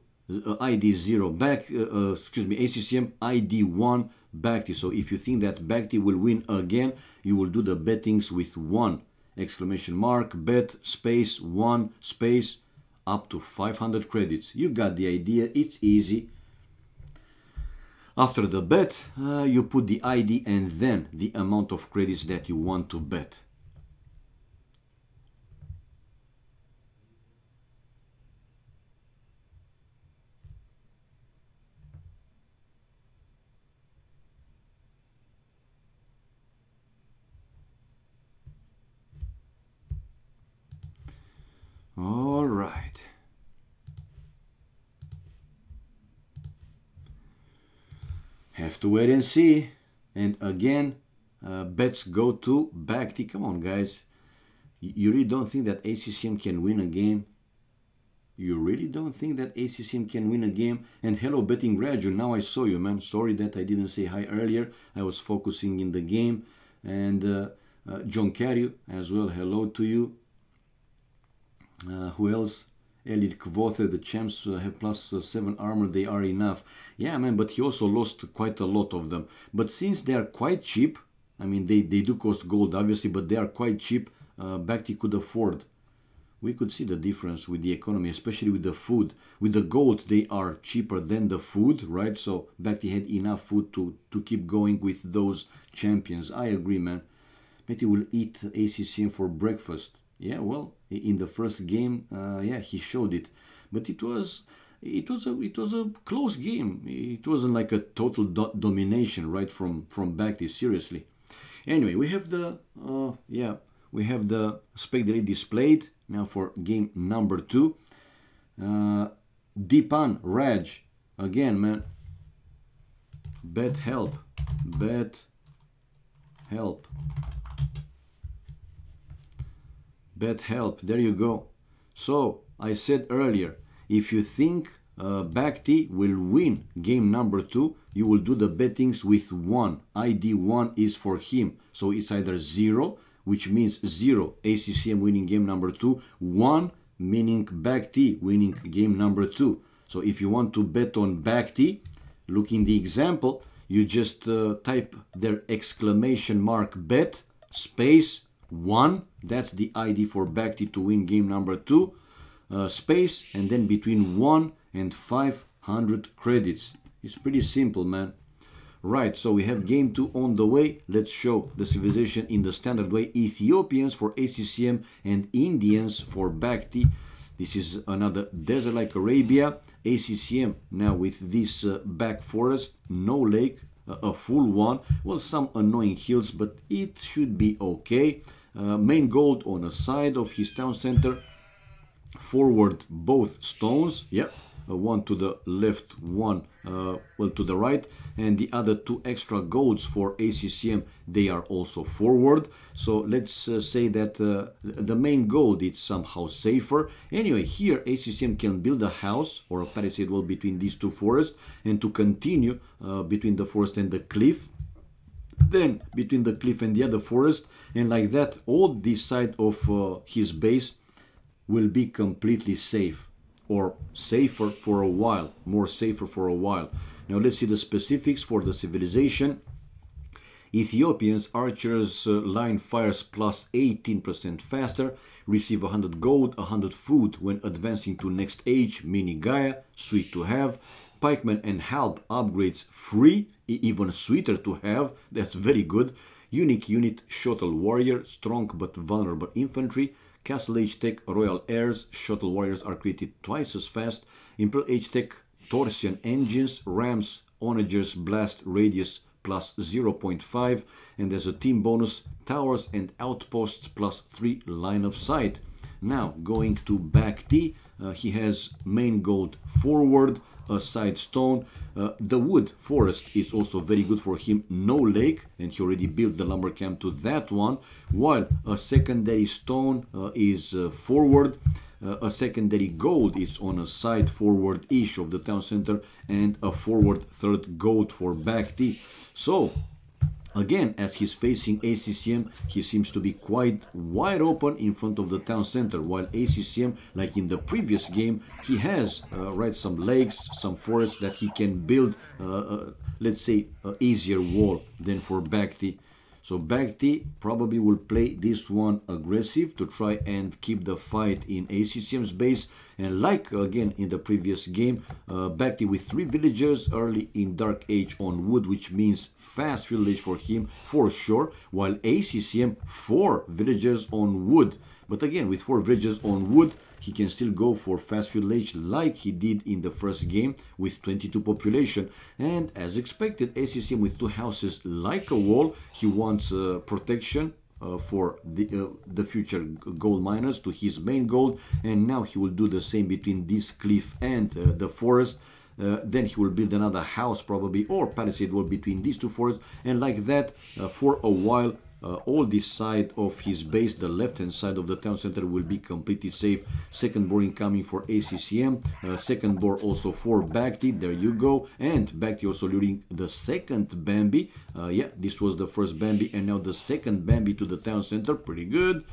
ID 0 ACCM, ID 1 Bhakti. So if you think that Bhakti will win again, you will do the bettings with 1 exclamation mark, bet, space, 1, space, up to 500 credits. You got the idea, it's easy. After the bet, you put the ID and then the amount of credits that you want to bet. right. Have to wait and see. And again, bets go to Bhakti. Come on, guys. You really don't think that ACCM can win a game? You really don't think that ACCM can win a game? And hello, Betting Raju. Now I saw you, man. Sorry that I didn't say hi earlier. I was focusing in the game. And John Carey as well. Hello to you. Who else? Elliot Kvothe, the champs have +7 armor, they are enough. Yeah, man, but he also lost quite a lot of them. But since they are quite cheap, I mean, they do cost gold, obviously, but they are quite cheap, Bhakti could afford. We could see the difference with the economy, especially with the food. With the gold, they are cheaper than the food, right? So Bhakti had enough food to keep going with those champions. I agree, man. Bhakti will eat ACCM for breakfast. Yeah, well, in the first game, yeah, he showed it, but it was a close game. It wasn't like a total domination, right, from Bhakti. Seriously. Anyway, we have the spec delay displayed now for game number 2. Deepan Raj again, man. Bet help. Bet help. There you go. So I said earlier, if you think Bhakti will win game number 2, you will do the bettings with 1. ID 1 is for him. So it's either 0, which means 0 ACCM winning game number 2, 1 meaning Bhakti winning game number 2. So if you want to bet on Bhakti, look in the example, you just type their exclamation mark bet space 1, that's the ID for Bhakti to win game number 2, space, and then between 1 and 500 credits. It's pretty simple, man. Right, so we have game 2 on the way. Let's show the civilization in the standard way. Ethiopians for ACCM and Indians for Bhakti. This is another desert like Arabia. ACCM now with this back forest, no lake, a full one. Well, some annoying hills, but it should be okay. Main gold on the side of his town center. Forward both stones. Yep. One to the left, one well to the right, and the other 2 extra golds for ACCM, they are also forward. So let's say that the main gold is somehow safer. Anyway, here ACCM can build a house or a palisade wall between these 2 forests, and to continue between the forest and the cliff, then between the cliff and the other forest, and like that all this side of his base will be completely safe, or safer for a while, more safer for a while. Now let's see the specifics for the civilization. Ethiopians, archers line fires plus 18% faster, receive 100 gold, 100 food when advancing to next age, mini Gaia, sweet to have. Pikemen and halb upgrades free, even sweeter to have, that's very good. Unique unit, shuttle warrior, strong but vulnerable infantry. Castle Age Tech Royal Heirs, shuttle warriors are created twice as fast. Imperial Age Tech Torsion engines, rams, onagers, blast radius plus 0.5, and as a team bonus, towers and outposts plus 3 line of sight. Now going to Bhakti, he has main gold forward, a side stone. The wood forest is also very good for him, no lake, and he already built the lumber camp to that one, while a secondary stone is forward. A secondary gold is on a side forward-ish of the town center, and a forward third gold for Bhakti. So again, as he's facing ACCM, he seems to be quite wide open in front of the town center, while ACCM, like in the previous game, he has right, some lakes, some forests that he can build, let's say, an easier wall than for Bhakti. So Bhakti probably will play this one aggressive to try and keep the fight in ACCM's base. And like again in the previous game, Bhakti with 3 villagers early in Dark Age on wood, which means fast village for him for sure, while ACCM 4 villagers on wood. But again, with 4 villagers on wood, he can still go for fast village like he did in the first game with 22 population. And as expected, ACCM with 2 houses like a wall, he wants protection for the future gold miners to his main gold, and now he will do the same between this cliff and the forest. Then he will build another house probably, or palisade wall between these two forests, and like that for a while. All this side of his base, the left hand side of the town center, will be completely safe. Second bore incoming for ACCM, second bore also for Bhakti, there you go, and Bhakti also luring the second Bambi. Yeah, this was the first Bambi, and now the second Bambi to the town center, pretty good.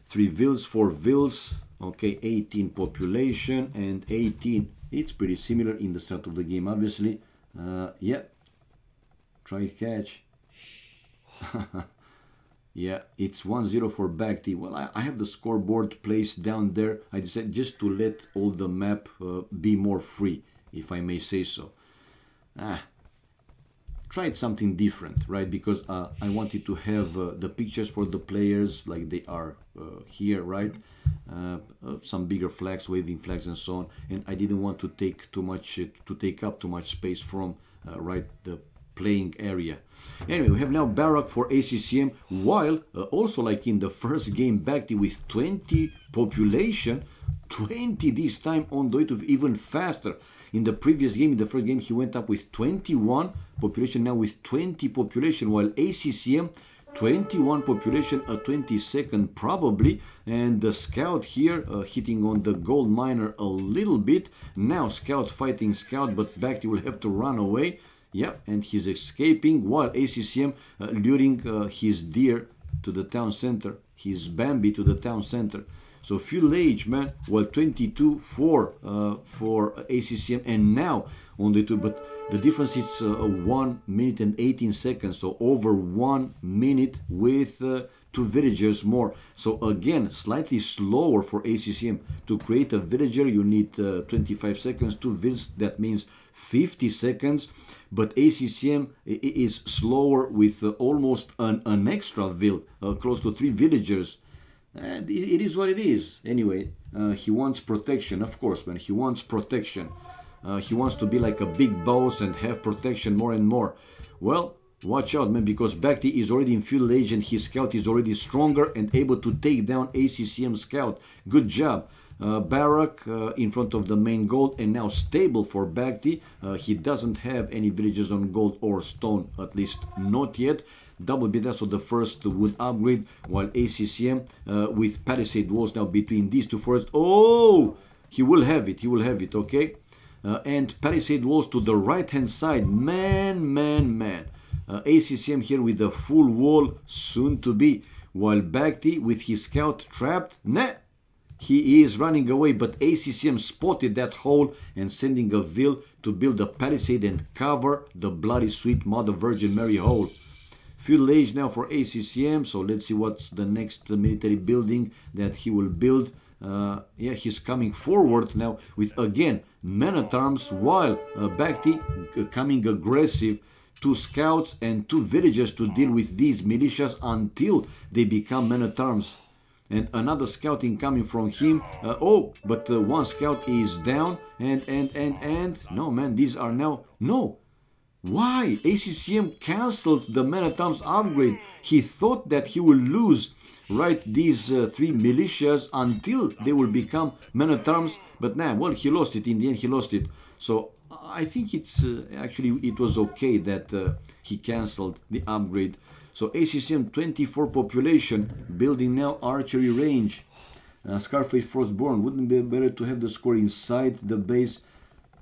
3 vills, 4 vills, okay, 18 population and 18. It's pretty similar in the start of the game, obviously. Yeah, try catch. Yeah, it's 1-0 for Bhakti. Well, I have the scoreboard placed down there. I decided just to let all the map be more free, if I may say so. Tried something different, right? Because I wanted to have the pictures for the players like they are here, right? Some bigger flags, waving flags and so on. And I didn't want to take up too much space from right the playing area. Anyway, we have now Barak for ACCM, while also like in the first game, Bhakti with 20 population, 20 this time on the way to even faster. In the previous game, in the first game, he went up with 21 population, now with 20 population, while ACCM 21 population, a 22nd probably, and the scout here hitting on the gold miner a little bit. Now scout fighting scout, but Bhakti will have to run away. Yeah, and he's escaping, while ACCM luring his deer to the town center, his Bambi to the town center. So fuel age, man, well, 22 for ACCM, and now on the two, but the difference is 1 minute and 18 seconds, so over 1 minute with 2 villagers more. So again, slightly slower for ACCM. To create a villager, you need 25 seconds, 2 vills, that means 50 seconds. But ACCM is slower with almost an extra vill, close to 3 villagers. And it is what it is. Anyway, he wants protection, of course, man. He wants protection. He wants to be like a big boss and have protection more and more. Well, watch out, man, because Bhakti is already in feudal age and his scout is already stronger and able to take down ACCM scout. Good job. Barak in front of the main gold, and now stable for Bhakti. He doesn't have any villages on gold or stone, at least not yet. Double beta, so the first wood upgrade, while ACCM with palisade walls now between these two forests. Oh, he will have it, okay? And palisade walls to the right hand side. Man. ACCM here with the full wall, soon to be, while Bhakti with his scout trapped. Nah, he is running away, but ACCM spotted that hole and sending a vill to build a palisade and cover the bloody sweet Mother Virgin Mary hole. Feudal age now for ACCM, so let's see what's the next military building that he will build. Yeah, he's coming forward now with again men-at-arms, while Bhakti coming aggressive. 2 scouts and 2 villagers to deal with these militias until they become men-at-arms. And another scout incoming from him. But 1 scout is down. And no, man, these are now... No! Why? ACCM cancelled the men-at-arms upgrade. He thought that he will lose, right, these 3 militias until they will become men-at-arms. But nah, well, he lost it. In the end, he lost it. So I think it's actually it was okay that he cancelled the upgrade. So ACCM 24 population, building now archery range. Scarface Frostborn, wouldn't it be better to have the score inside the base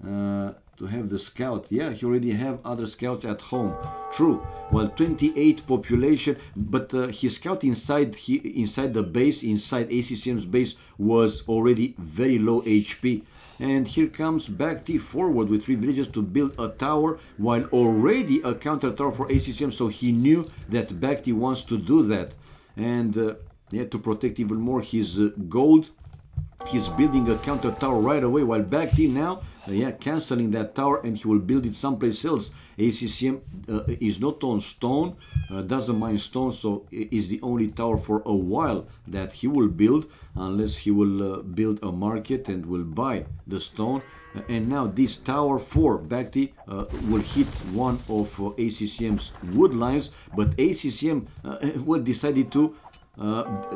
to have the scout? Yeah, he already have other scouts at home. True. Well, 28 population, but his scout inside the base, inside ACCM's base, was already very low HP. And here comes Bhakti forward with 3 villages to build a tower, while already a counter tower for ACCM, so he knew that Bhakti wants to do that. And yeah, to protect even more his gold, he's building a counter tower right away, while Bhakti now, cancelling that tower, and he will build it someplace else. ACCM is not on stone, doesn't mind stone, so is the only tower for a while that he will build, unless he will build a market and will buy the stone. And now this tower for Bhakti will hit one of ACCM's wood lines, but ACCM well decided to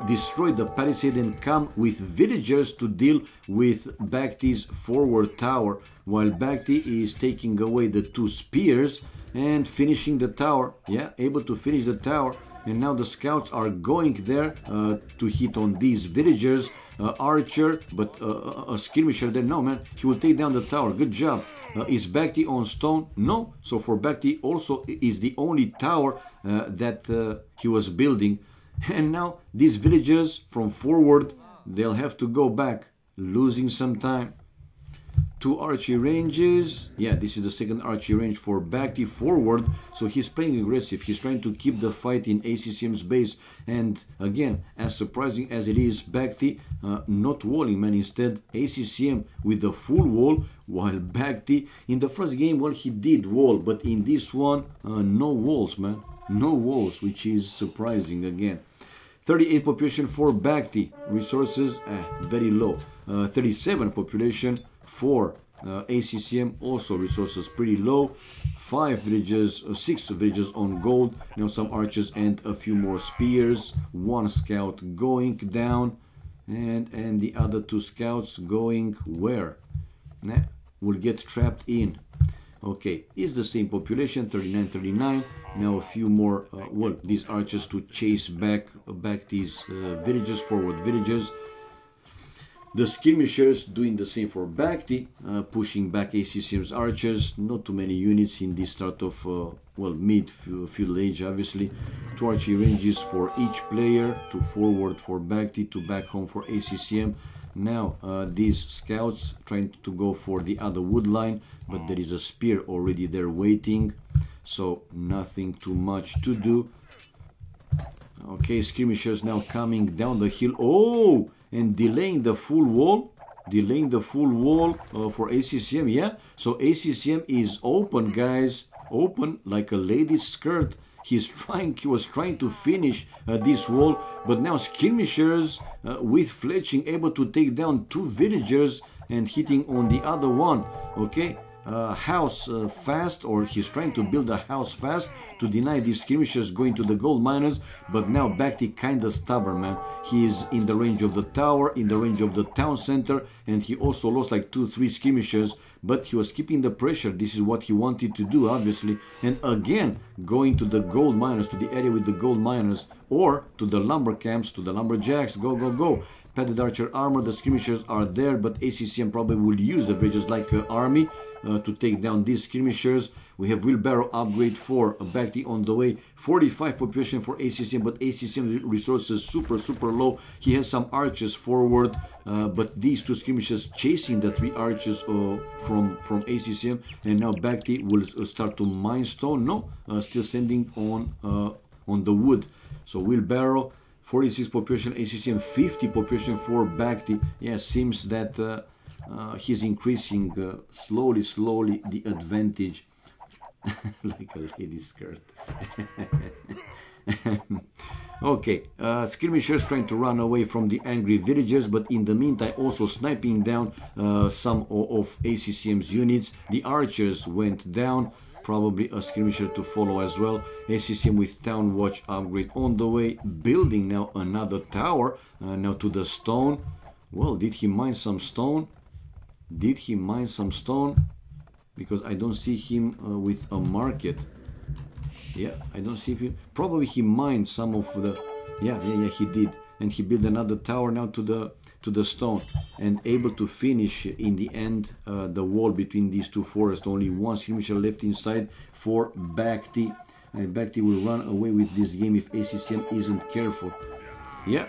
destroy the palisade and come with villagers to deal with Bhakti's forward tower, while Bhakti is taking away the two spears and finishing the tower. Yeah, able to finish the tower. And now the scouts are going there to hit on these villagers. Archer, but a skirmisher there. No, man, he will take down the tower. Good job. Is Bhakti on stone? No. So for Bhakti also is the only tower that he was building. And now these villagers from forward, they'll have to go back, losing some time. Two archery ranges. Yeah, this is the second archery range for Bhakti forward. So he's playing aggressive. He's trying to keep the fight in ACCM's base. And again, as surprising as it is, Bhakti not walling, man. Instead, ACCM with the full wall, while Bhakti in the first game, well, he did wall. But in this one, no walls, man. No walls, which is surprising again. 38 population for Bhakti. Resources, very low. 37 population for ACCM, also resources pretty low. 5 villages, 6 villages on gold. Now some archers and a few more spears. 1 scout going down, and the other 2 scouts going where? Will get trapped in. Okay, it's the same population, 39. Now a few more, well, these archers to chase back these villages, forward villages. The skirmishers doing the same for Bhakti, pushing back ACCM's archers. Not too many units in this start of, well, mid-feudal age, obviously. 2 archery ranges for each player, to forward for Bhakti, to back home for ACCM. Now these scouts trying to go for the other wood line, but there is a spear already there waiting, so nothing too much to do. Okay, skirmishers now coming down the hill. Oh, and delaying the full wall. For ACCM, yeah. So ACCM is open, guys. Open like a lady's skirt. He was trying to finish this wall, but now skirmishers with fletching able to take down 2 villagers and hitting on the other one. Okay, house fast, or he's trying to build a house fast to deny these skirmishers going to the gold miners. But now Bhakti kinda stubborn, man. He is in the range of the tower, in the range of the town center, and he also lost like 2-3 skirmishers, but he was keeping the pressure. This is what he wanted to do, obviously. And again, going to the gold miners, to the area with the gold miners, or to the lumber camps, to the lumberjacks. Go. Padded archer armor, the skirmishers are there, but ACCM probably will use the villages like army to take down these skirmishers. We have wheelbarrow upgrade for Bhakti on the way. 45 population for ACCM, but ACCM resources super low. He has some archers forward, but these 2 skirmishers chasing the 3 archers from ACCM, and now Bhakti will start to mine stone. No, still standing on the wood. So wheelbarrow. 46 population ACCM, 50 population for Bhakti. Yeah, seems that he's increasing slowly the advantage. Like a lady's skirt. Okay, skirmishers trying to run away from the angry villagers, but in the meantime also sniping down some of ACCM's units. The archers went down. Probably a skirmisher to follow as well. ACCM with town watch upgrade on the way. Building now another tower. Now to the stone. Well, did he mine some stone? Because I don't see him with a market. Yeah, I don't see him. Probably he mined some of the... Yeah, he did. And he built another tower now to the stone, and able to finish in the end the wall between these 2 forests. Only 1 skirmisher left inside for Bhakti, and Bhakti will run away with this game if ACCM isn't careful. Yeah,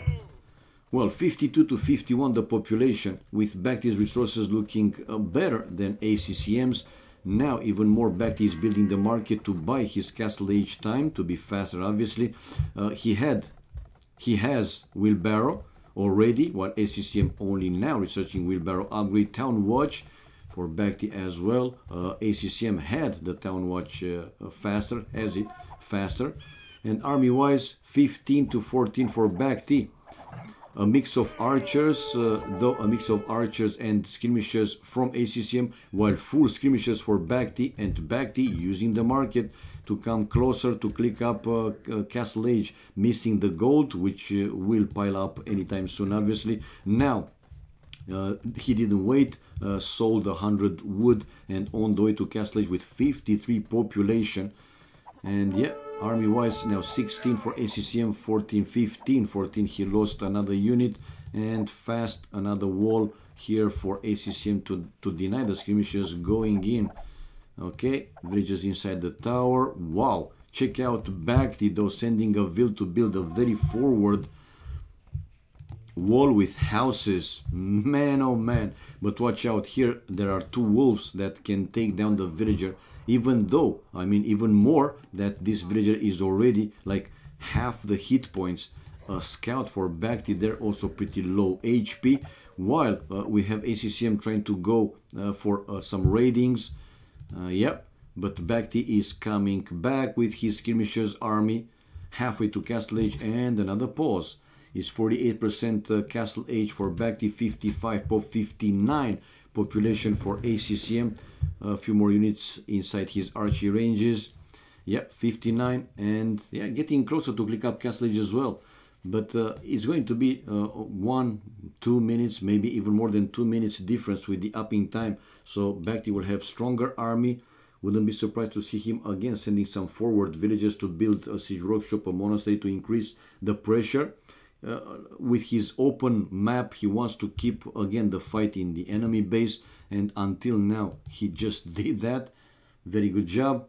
well, 52 to 51 the population, with Bhakti's resources looking better than ACCM's. Now even more Bhakti is building the market to buy his castle age time to be faster, obviously. He has wheelbarrow already, while ACCM only now researching wheelbarrow upgrade. Town watch for Bhakti as well. ACCM had the town watch faster, has it faster. And army wise, 15 to 14 for Bhakti. a mix of archers, a mix of archers and skirmishers from ACCM, while full skirmishers for Bhakti, and Bhakti using the market to come closer to click up Castle Age, missing the gold, which will pile up anytime soon, obviously. Now, he didn't wait, sold 100 wood and on the way to Castle Age with 53 population. And yeah, army wise now 16 for ACCM, 14, 15, 14. He lost another unit, and fast another wall here for ACCM to deny the skirmishers going in. Okay, villages inside the tower. Wow, check out Bhakti though, sending a vil to build a very forward wall with houses. Man, oh man. But watch out, here there are 2 wolves that can take down the villager, even though, I mean, even more, that this villager is already like half the hit points. A scout for Bhakti, they're also pretty low HP, while we have ACCM trying to go for some raidings. Yep, but Bhakti is coming back with his skirmishers army halfway to Castle Age, and another pause. Is 48% Castle Age for Bhakti, 55 pop, 59 population for ACCM. A few more units inside his archery ranges. Yeah, 59, and yeah, getting closer to click up Castle Age as well. But it's going to be 1-2 minutes, maybe even more than 2 minutes difference with the upping time. So Bhakti will have stronger army. Wouldn't be surprised to see him again sending some forward villages to build a siege workshop, a monastery to increase the pressure. With his open map, he wants to keep again the fight in the enemy base, and until now he just did that. Very good job.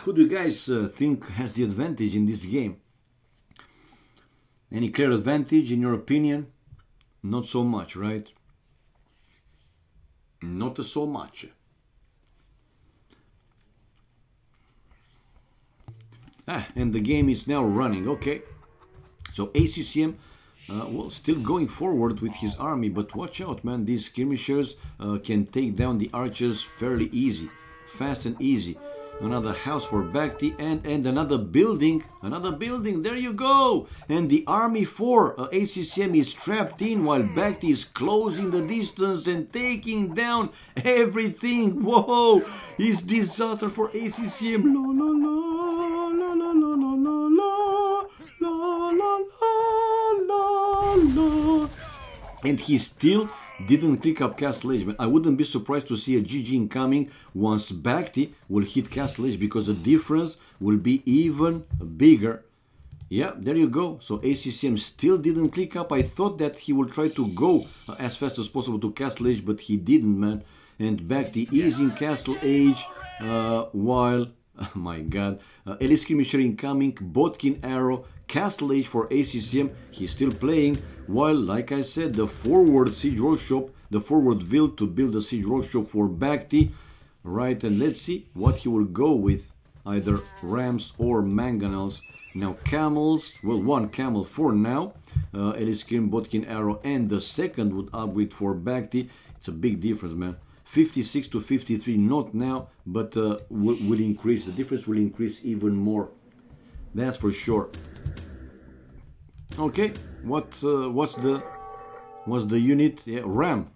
Who do you guys think has the advantage in this game? Any clear advantage in your opinion? Not so much, right? Not so much. And the game is now running. Okay, so ACCM well, still going forward with his army, but watch out, man, these skirmishers can take down the archers fairly easy, fast and easy. Another house for Bhakti, and another building, there you go. And the army for ACCM is trapped in, while Bhakti is closing the distance and taking down everything. Whoa, it's disaster for ACCM. La, la, la. And he still didn't click up Castle Age. I wouldn't be surprised to see a GG incoming once Bhakti will hit Castle Age, because the difference will be even bigger. Yeah, there you go. So ACCM still didn't click up. I thought that he would try to go as fast as possible to Castle Age, but he didn't, man. And Bhakti is in Castle Age, while, oh my god, Elite Skirmisher incoming, Bodkin Arrow, Castle Age for ACCM. He's still playing, while, like I said, the forward siege workshop, the forward vil to build a siege workshop for Bhakti, right? And let's see what he will go with, either rams or mangonels. Now camels, well, one camel for now, Elite Skirm, Bodkin Arrow, and the second would upgrade for Bhakti. It's a big difference, man. 56 to 53, not now, but will increase. The difference will increase even more. That's for sure. Okay, what's the unit? Yeah, ram.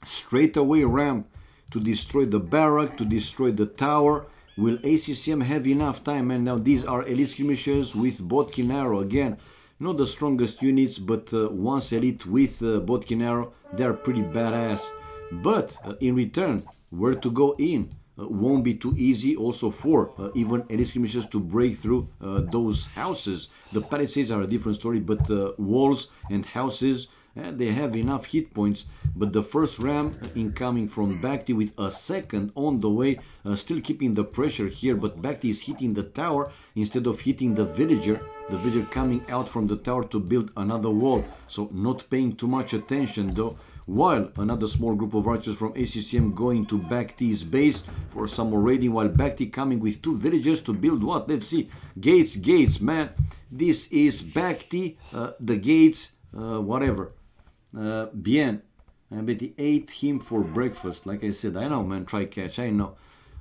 Straight away ram to destroy the barrack, to destroy the tower. Will ACCM have enough time? And now these are Elite Skirmishers with Bodkin Arrow. Again, not the strongest units, but once Elite with Bodkin Arrow, they're pretty badass. But in return, where to go in won't be too easy also for even Elite Skirmishers to break through those houses. The palisades are a different story, but walls and houses, they have enough hit points. But the first ram incoming from Bhakti with a second on the way, still keeping the pressure here, but Bhakti is hitting the tower instead of hitting the villager coming out from the tower to build another wall. So not paying too much attention though. While another small group of archers from ACCM going to Bhakti's base for some more raiding, while Bhakti coming with 2 villagers to build what? Let's see. Gates, man. This is Bhakti, the gates, whatever. Bien. I bet he ate him for breakfast. Like I said, I know, man, try catch, I know.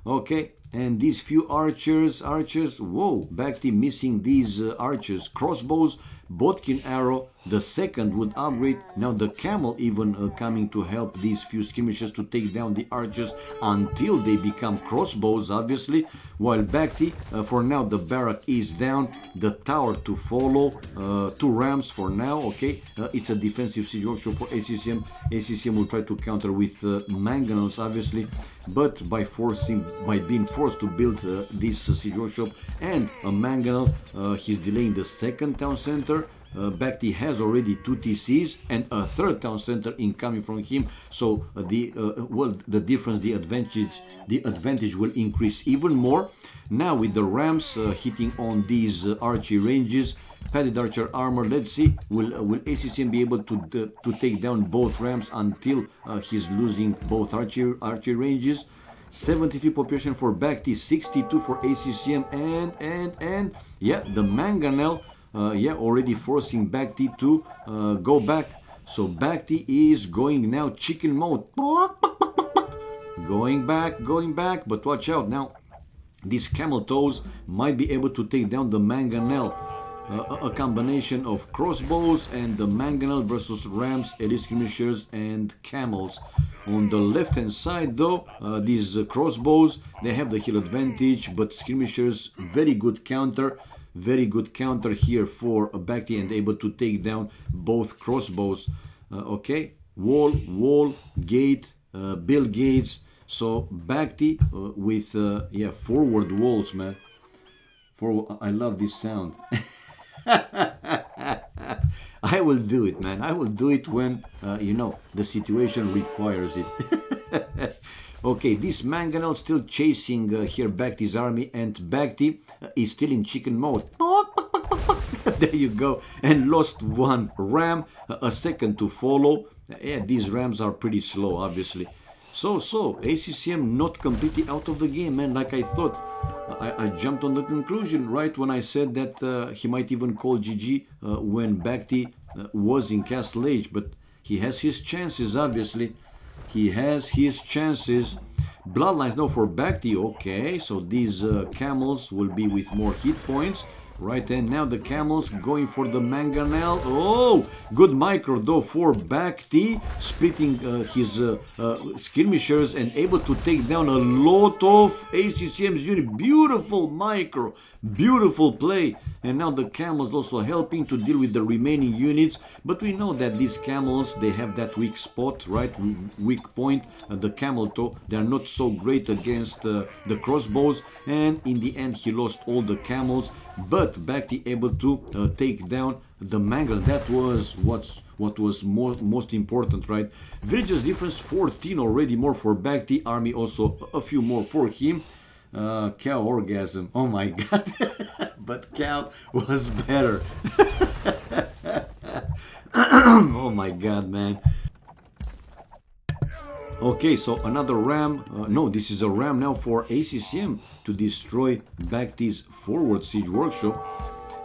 Okay, And these few archers, whoa, Bhakti missing these archers. Crossbows, Bodkin arrow, the second would upgrade. Now the camel even coming to help these few skirmishers to take down the archers until they become crossbows, obviously. While Bhakti, for now the barrack is down, the tower to follow, 2 rams for now, okay. It's a defensive siege workshop for ACCM. ACCM will try to counter with mangonels, obviously, but by being forced to build this siege workshop and a mangonel, he's delaying the second town center. Bhakti has already 2 TCs and a third town center incoming from him, so the difference, the advantage will increase even more. Now with the rams hitting on these archery ranges, padded archer armor, let's see, will ACCM be able to take down both rams until he's losing both archery ranges. 72 population for Bhakti, 62 for ACCM, and yeah, the mangonel, yeah, already forcing Bhakti to go back. So Bhakti is going now chicken mode. Going back, but watch out now. These camel toes might be able to take down the mangonel. A combination of crossbows and the mangonel versus rams, elite skirmishers, and camels. On the left hand side though, these crossbows, they have the hill advantage, but skirmishers, very good counter here for Bhakti, and able to take down both crossbows. Okay, wall, gate, build gates. So Bhakti with yeah, forward walls, man. I love this sound. I will do it, man. I will do it when you know, the situation requires it. Okay, this mangonel still chasing here Bhakti's army, and Bhakti is still in chicken mode. There you go, and lost 1 ram, a second to follow. Yeah, these rams are pretty slow, obviously. So ACCM not completely out of the game, man. Like I thought, I jumped on the conclusion right when I said that he might even call GG when Bhakti was in Castle Age, but he has his chances, obviously. He has his chances. Bloodlines now for Bhakti. Okay, so these camels will be with more hit points. Right, and now the camels going for the mangonel. Oh, good micro though for Bhakti, splitting his skirmishers and able to take down a lot of ACCM's unit. Beautiful micro, beautiful play. And now the camels also helping to deal with the remaining units. But we know that these camels, they have that weak spot, right? Weak point. The camel toe, they are not so great against the crossbows. And in the end, he lost all the camels. But Bhakti able to take down the mangonel. That was what was most important, right? Villages difference 14 already more for Bhakti. Army also a few more for him. Cow orgasm. Oh my god. But cow was better. Oh my god, man. Okay, so another ram. No, this is a ram now for ACCM to destroy Bhakti's forward siege workshop.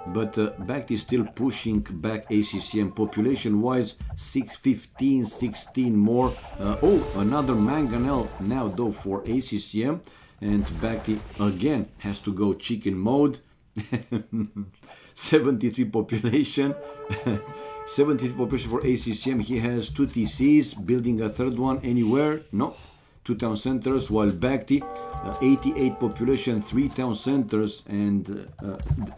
But Bhakti is still pushing back ACCM population-wise. 15, 16 more. Oh, another mangonel now though for ACCM. And Bhakti again has to go chicken mode. 73 population. 73 population for ACCM. He has 2 TCs. Building a third one anywhere? No. 2 town centers, while Bhakti 88 population, 3 town centers, and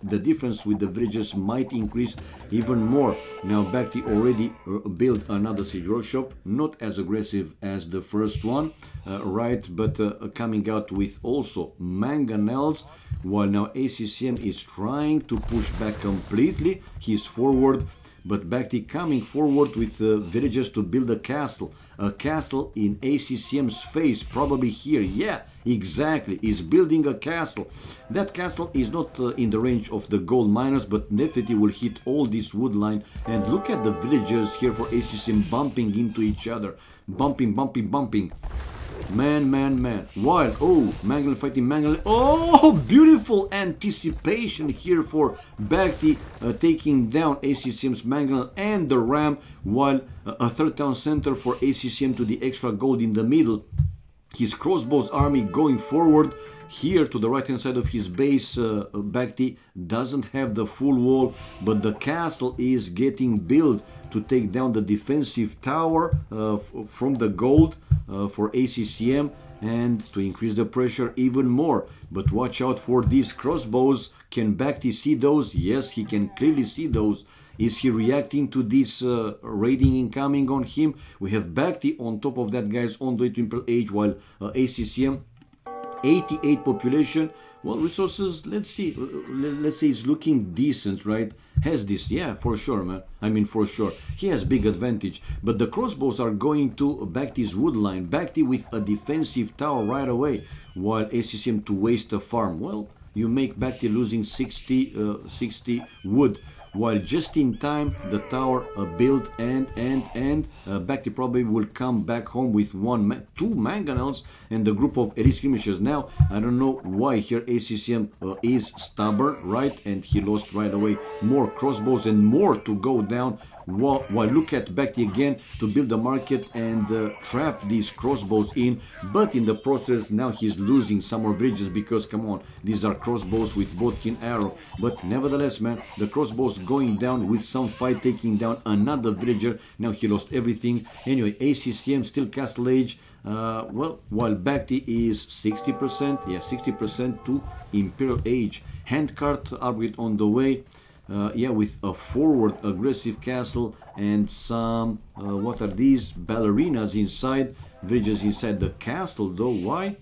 the difference with the villages might increase even more. Now Bhakti already built another siege workshop, not as aggressive as the first one, right, but coming out with also mangonels, while now ACCM is trying to push back completely. He's forward. But Bhakti coming forward with villagers to build a castle in ACCM's face, probably here. Yeah, exactly, is building a castle. That castle is not in the range of the gold miners, but definitely will hit all this wood line. And look at the villagers here for ACCM bumping into each other, bumping. Man. While, oh, mangonel fighting mangonel. Oh, beautiful anticipation here for Bhakti taking down ACCM's mangonel and the ram, while a third town center for ACCM to the extra gold in the middle. his crossbows army going forward here to the right hand side of his base. Bakhti doesn't have the full wall, but the castle is getting built to take down the defensive tower from the gold for ACCM and to increase the pressure even more. But watch out for these crossbows. Can Bakhti see those? Yes, he can clearly see those. Is he reacting to this raiding incoming on him? We have Bakhti on top of that, guys, on the way to Imperial Age, while ACCM 88 population. Well, resources, let's see, let's say it's looking decent, right? Has this, yeah, for sure, man. I mean, for sure. He has big advantage. But the crossbows are going to Bakhti's wood line. Bakhti with a defensive tower right away, while ACCM to waste a farm. Well, you make Bakhti losing 60 wood, while just in time the tower built and Bakhti probably will come back home with two mangonels and the group of elite skirmishers. Now I don't know why here ACCM is stubborn, right? And he lost right away more crossbows and more to go down, while look at Bakhti again to build the market and trap these crossbows in, but in the process now he's losing some more villages because, come on, these are crossbows with bodkin arrow. But nevertheless, man, the crossbows going down with some fight, taking down another villager. Now he lost everything. Anyway, ACCM still Castle Age. Well, while Bakhti is 60%, yeah, 60% to Imperial Age. Handcart upgrade on the way. Yeah, with a forward aggressive castle and some what are these ballerinas inside, villages inside the castle though. Why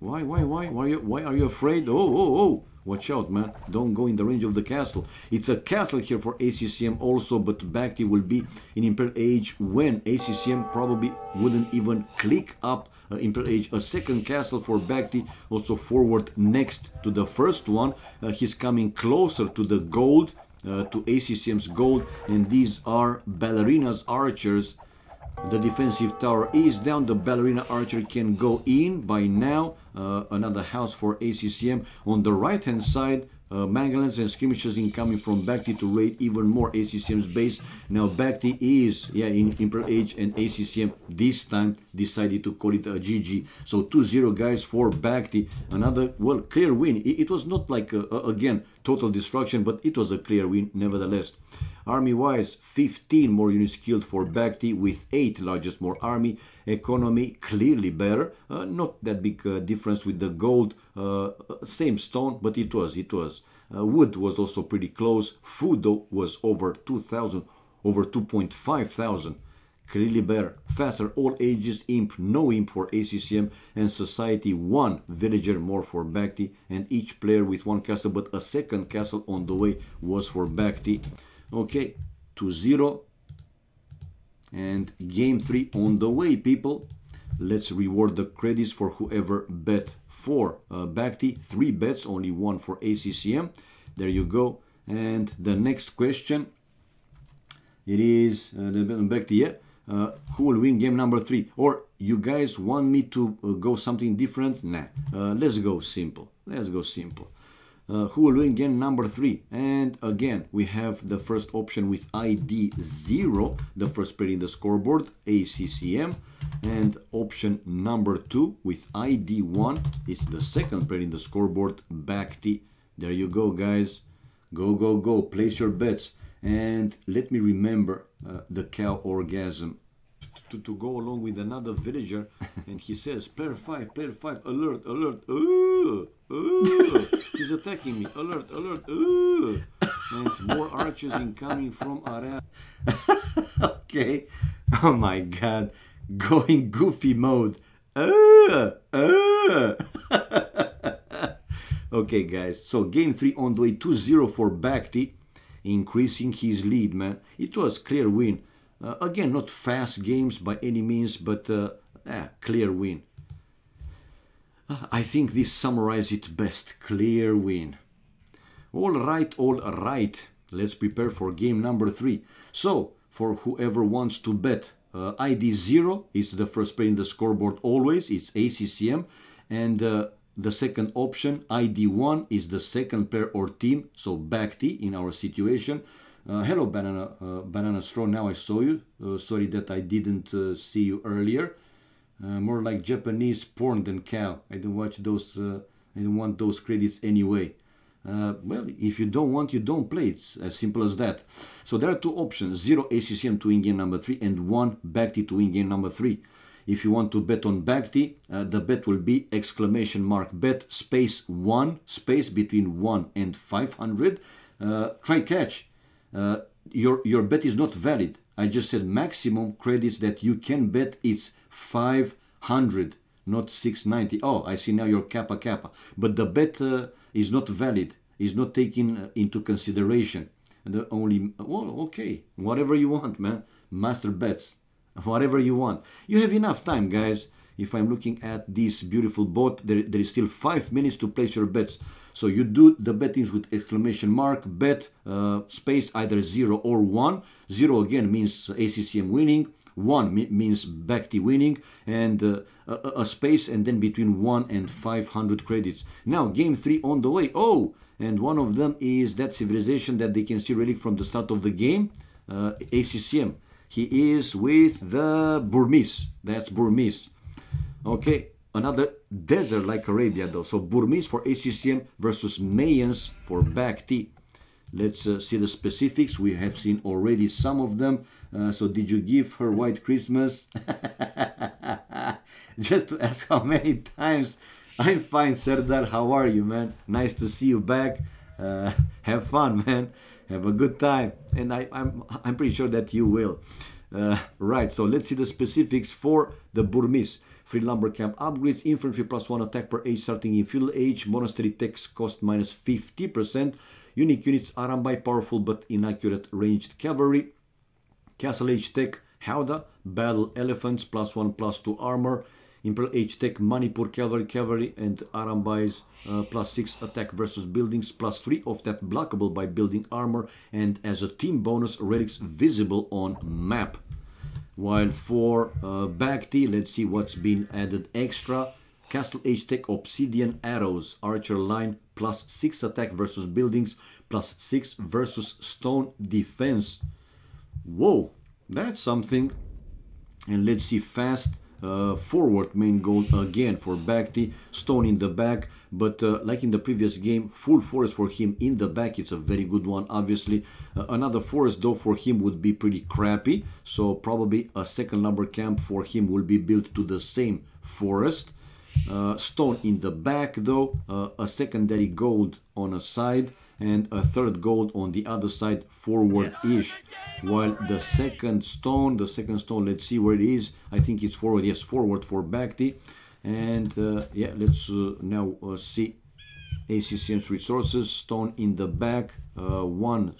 are you afraid? Oh, watch out, man, don't go in the range of the castle. It's a castle here for ACCM also, but Bakhti will be in Imperial Age when ACCM probably wouldn't even click up Imperial Age. A second castle for Bakhti, also forward next to the first one. He's coming closer to the gold, to ACCM's gold, and these are ballerinas, archers. The defensive tower is down. The ballerina archer can go in by now. Another house for ACCM. On the right hand side, mangonels and skirmishers incoming from Bakhti to raid even more ACCM's base. Now Bakhti is, yeah, in Imperial Age, and ACCM this time decided to call it a GG. So 2-0, guys, for Bakhti. Another, well, clear win. It was not like, again, total destruction, but it was a clear win nevertheless. Army-wise, 15 more units killed for Bakhti with 8 largest more army. Economy clearly better. Not that big difference with the gold. Same stone, but it was. Wood was also pretty close. Food, though, was over 2,000, over 2.5 thousand. Clearly better. Faster, all ages, imp, no imp for ACCM, and society 1 villager more for Bakhti, and each player with 1 castle, but a second castle on the way was for Bakhti. Okay, 2-0, and game 3 on the way, people. Let's reward the credits for whoever bet for Bakhti. 3 bets, only 1 for ACCM. There you go. And the next question, it is Bakhti, yeah. Who will win game number 3? Or you guys want me to go something different? Nah, let's go simple. Who will win game number 3? And again, we have the first option with ID 0, the first player in the scoreboard, ACCM, and option number 2 with ID 1, it's the second player in the scoreboard, Bakhti. There you go, guys. Go, place your bets. And let me remember the cow orgasm to go along with another villager, and he says, player 5, alert, he's attacking me, alert, and more archers incoming from Arab. Okay, oh my god, going goofy mode. Okay, guys, so game 3 on the way, 2-0 for Bakhti, increasing his lead, man. It was clear win. Again, not fast games by any means, but clear win. I think this summarizes it best. Clear win. All right. Let's prepare for game number 3. So, for whoever wants to bet, ID 0 is the first player in the scoreboard always. It's ACCM. And the second option, ID 1, is the second player or team. So, Bakhti in our situation. Hello, Banana Straw. Now I saw you. Sorry that I didn't see you earlier. More like Japanese porn than cow. I don't watch those. I don't want those credits anyway. Well, if you don't want, you don't play. It's as simple as that. So there are two options: 0 ACCM to win game number 3 and 1 Bhakti to win game number 3. If you want to bet on Bhakti, the bet will be exclamation mark bet space 1 space between 1 and 500. Try catch. Your bet is not valid. I just said maximum credits that you can bet is 500, not 690. Oh, I see now your kappa. But the bet is not valid, is not taken into consideration. The only, well, okay, whatever you want, man. Master bets, whatever you want. You have enough time, guys. If I'm looking at this beautiful bot, there is still 5 minutes to place your bets. So you do the bettings with exclamation mark, bet, space, either 0 or 1. 0 again means ACCM winning. 1 means Bhakti winning, and a space, and then between 1 and 500 credits. Now, game 3 on the way. Oh, and one of them is that civilization that they can see really from the start of the game, ACCM. He is with the Burmese. That's Burmese. Okay, another desert like Arabia though. So Burmese for ACCM versus Mayans for Bhakti. Let's see the specifics. We have seen already some of them. So did you give her White Christmas? Just to ask how many times. I'm fine, Serdar. How are you, man? Nice to see you back. Have fun, man. Have a good time. And I'm pretty sure that you will. Right, so let's see the specifics for the Burmese. Free lumber camp upgrades, infantry +1 attack per age starting in feudal age, monastery tax cost minus 50%, unique units Arambai, powerful but inaccurate ranged cavalry, castle age tech Howdah, battle elephants +1/+2 armor, imperial age tech Manipur cavalry and Arambai's +6 attack versus buildings, +3 of that blockable by building armor, and as a team bonus relics visible on map. While for Bhakti, let's see what's been added extra. Castle Age Tech Obsidian Arrows, Archer Line, +6 attack versus buildings, +6 versus stone defense. Whoa, that's something. And let's see fast forward main goal again for Bhakti, stone in the back, but like in the previous game, full forest for him in the back. It's a very good one, obviously. Another forest though for him would be pretty crappy, so probably a second lumber camp for him will be built to the same forest. Stone in the back though, a secondary gold on a side and a third gold on the other side forward-ish. While the second stone, let's see where it is. I think it's forward, yes, forward for Bhakti. And yeah, let's now see ACCM's resources. Stone in the back, one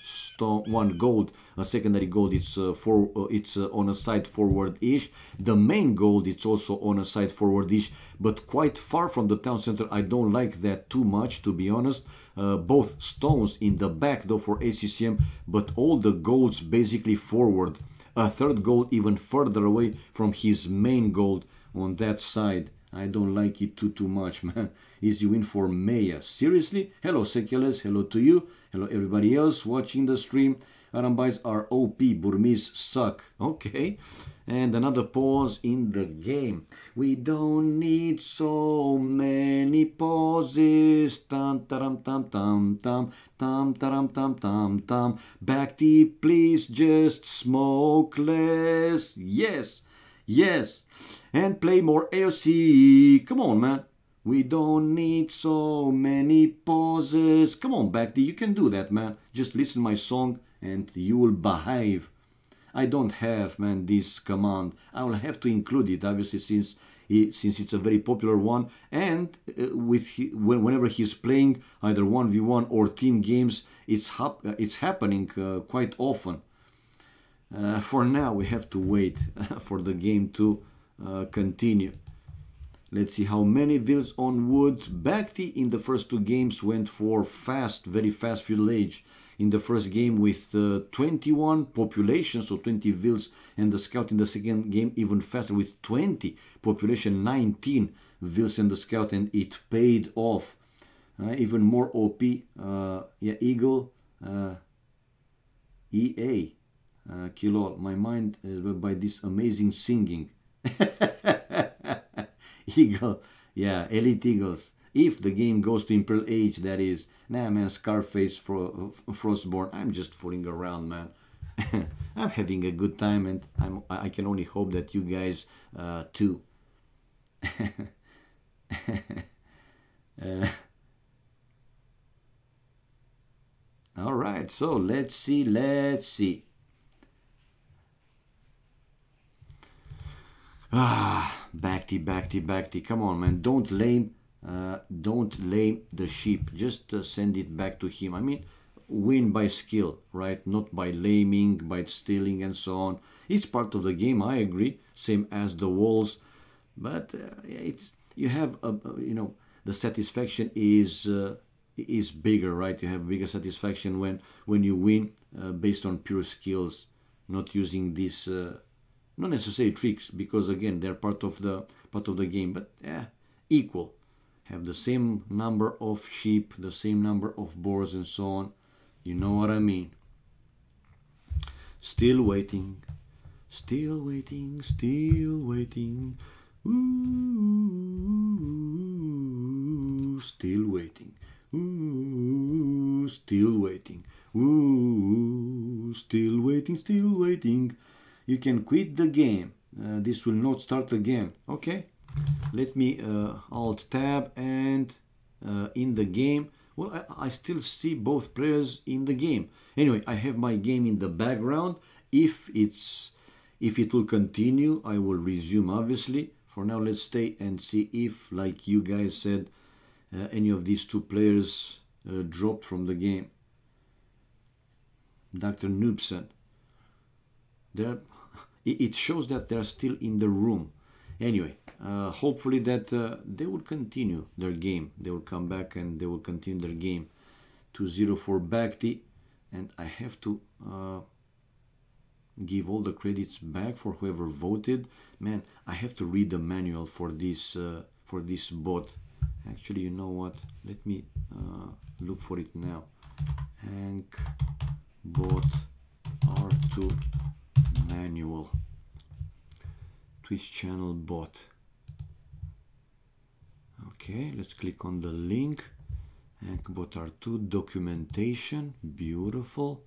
gold, a secondary gold. It's on a side forward-ish. The main gold, it's also on a side forward-ish, but quite far from the town center. I don't like that too much, to be honest. Both stones in the back though for ACCM, but all the golds basically forward. A third gold even further away from his main gold on that side. I don't like it too much, man. Easy win for Maya. Seriously? Hello, Sekeles. Hello to you. Hello, everybody else watching the stream. Arambais are OP. Burmese suck. Okay. And another pause in the game. We don't need so many pauses. Tam taram tam tam tam tam taram tam tam tam. Bhakti, please just smoke less. Yes. Yes, and play more AoC. Come on, man. We don't need so many pauses. Come on, Bhakti, you can do that, man. Just listen my song and you will behave. I don't have, man, this command. I will have to include it, obviously, since it's a very popular one. And whenever he's playing either 1v1 or team games, it's happening quite often. For now, we have to wait for the game to continue. Let's see how many vills on wood. Bhakti in the first two games went for fast, very fast feudal age. In the first game with 21 population, so 20 vills, and the scout in the second game even faster with 20 population, 19 vills and the scout, and it paid off. Even more OP. Yeah, Eagle, EA. Kilol, my mind is by this amazing singing. Eagle. Yeah, Elite Eagles. If the game goes to Imperial Age, that is. Nah, man, Scarface, Frostborn. I'm just fooling around, man. I'm having a good time, and I can only hope that you guys too. All right, so let's see. Backty. Come on, man. Don't lame the sheep. Just send it back to him. I mean, win by skill, right? Not by laming, by stealing, and so on. It's part of the game. I agree. Same as the walls, but it's you have the satisfaction is bigger, right? You have bigger satisfaction when you win based on pure skills, not using these not necessarily tricks, because again they're part of the game, but equal. Have the same number of sheep, the same number of boars, and so on. You know what I mean. Still waiting. Ooh, still waiting. Ooh, still waiting. Ooh, still waiting. You can quit the game. This will not start again. Okay. Let me Alt Tab, and in the game. Well, I still see both players in the game. Anyway, I have my game in the background. If it will continue, I will resume, obviously. For now, let's stay and see if, like you guys said, any of these two players dropped from the game. Dr. Noobson. It shows that they're still in the room. Anyway, hopefully that they will continue their game. They will come back and they will continue their game. 2-0 for Bhakti. And I have to give all the credits back for whoever voted. Man, I have to read the manual for this bot. Actually, you know what? Let me look for it now. Hank bot R2 manual. Twitch channel bot. Okay, let's click on the link. Hankbot R2 documentation. Beautiful.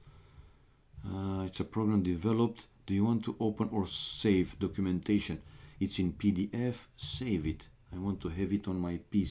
It's a program developed. Do you want to open or save documentation? It's in PDF. Save it. I want to have it on my PC.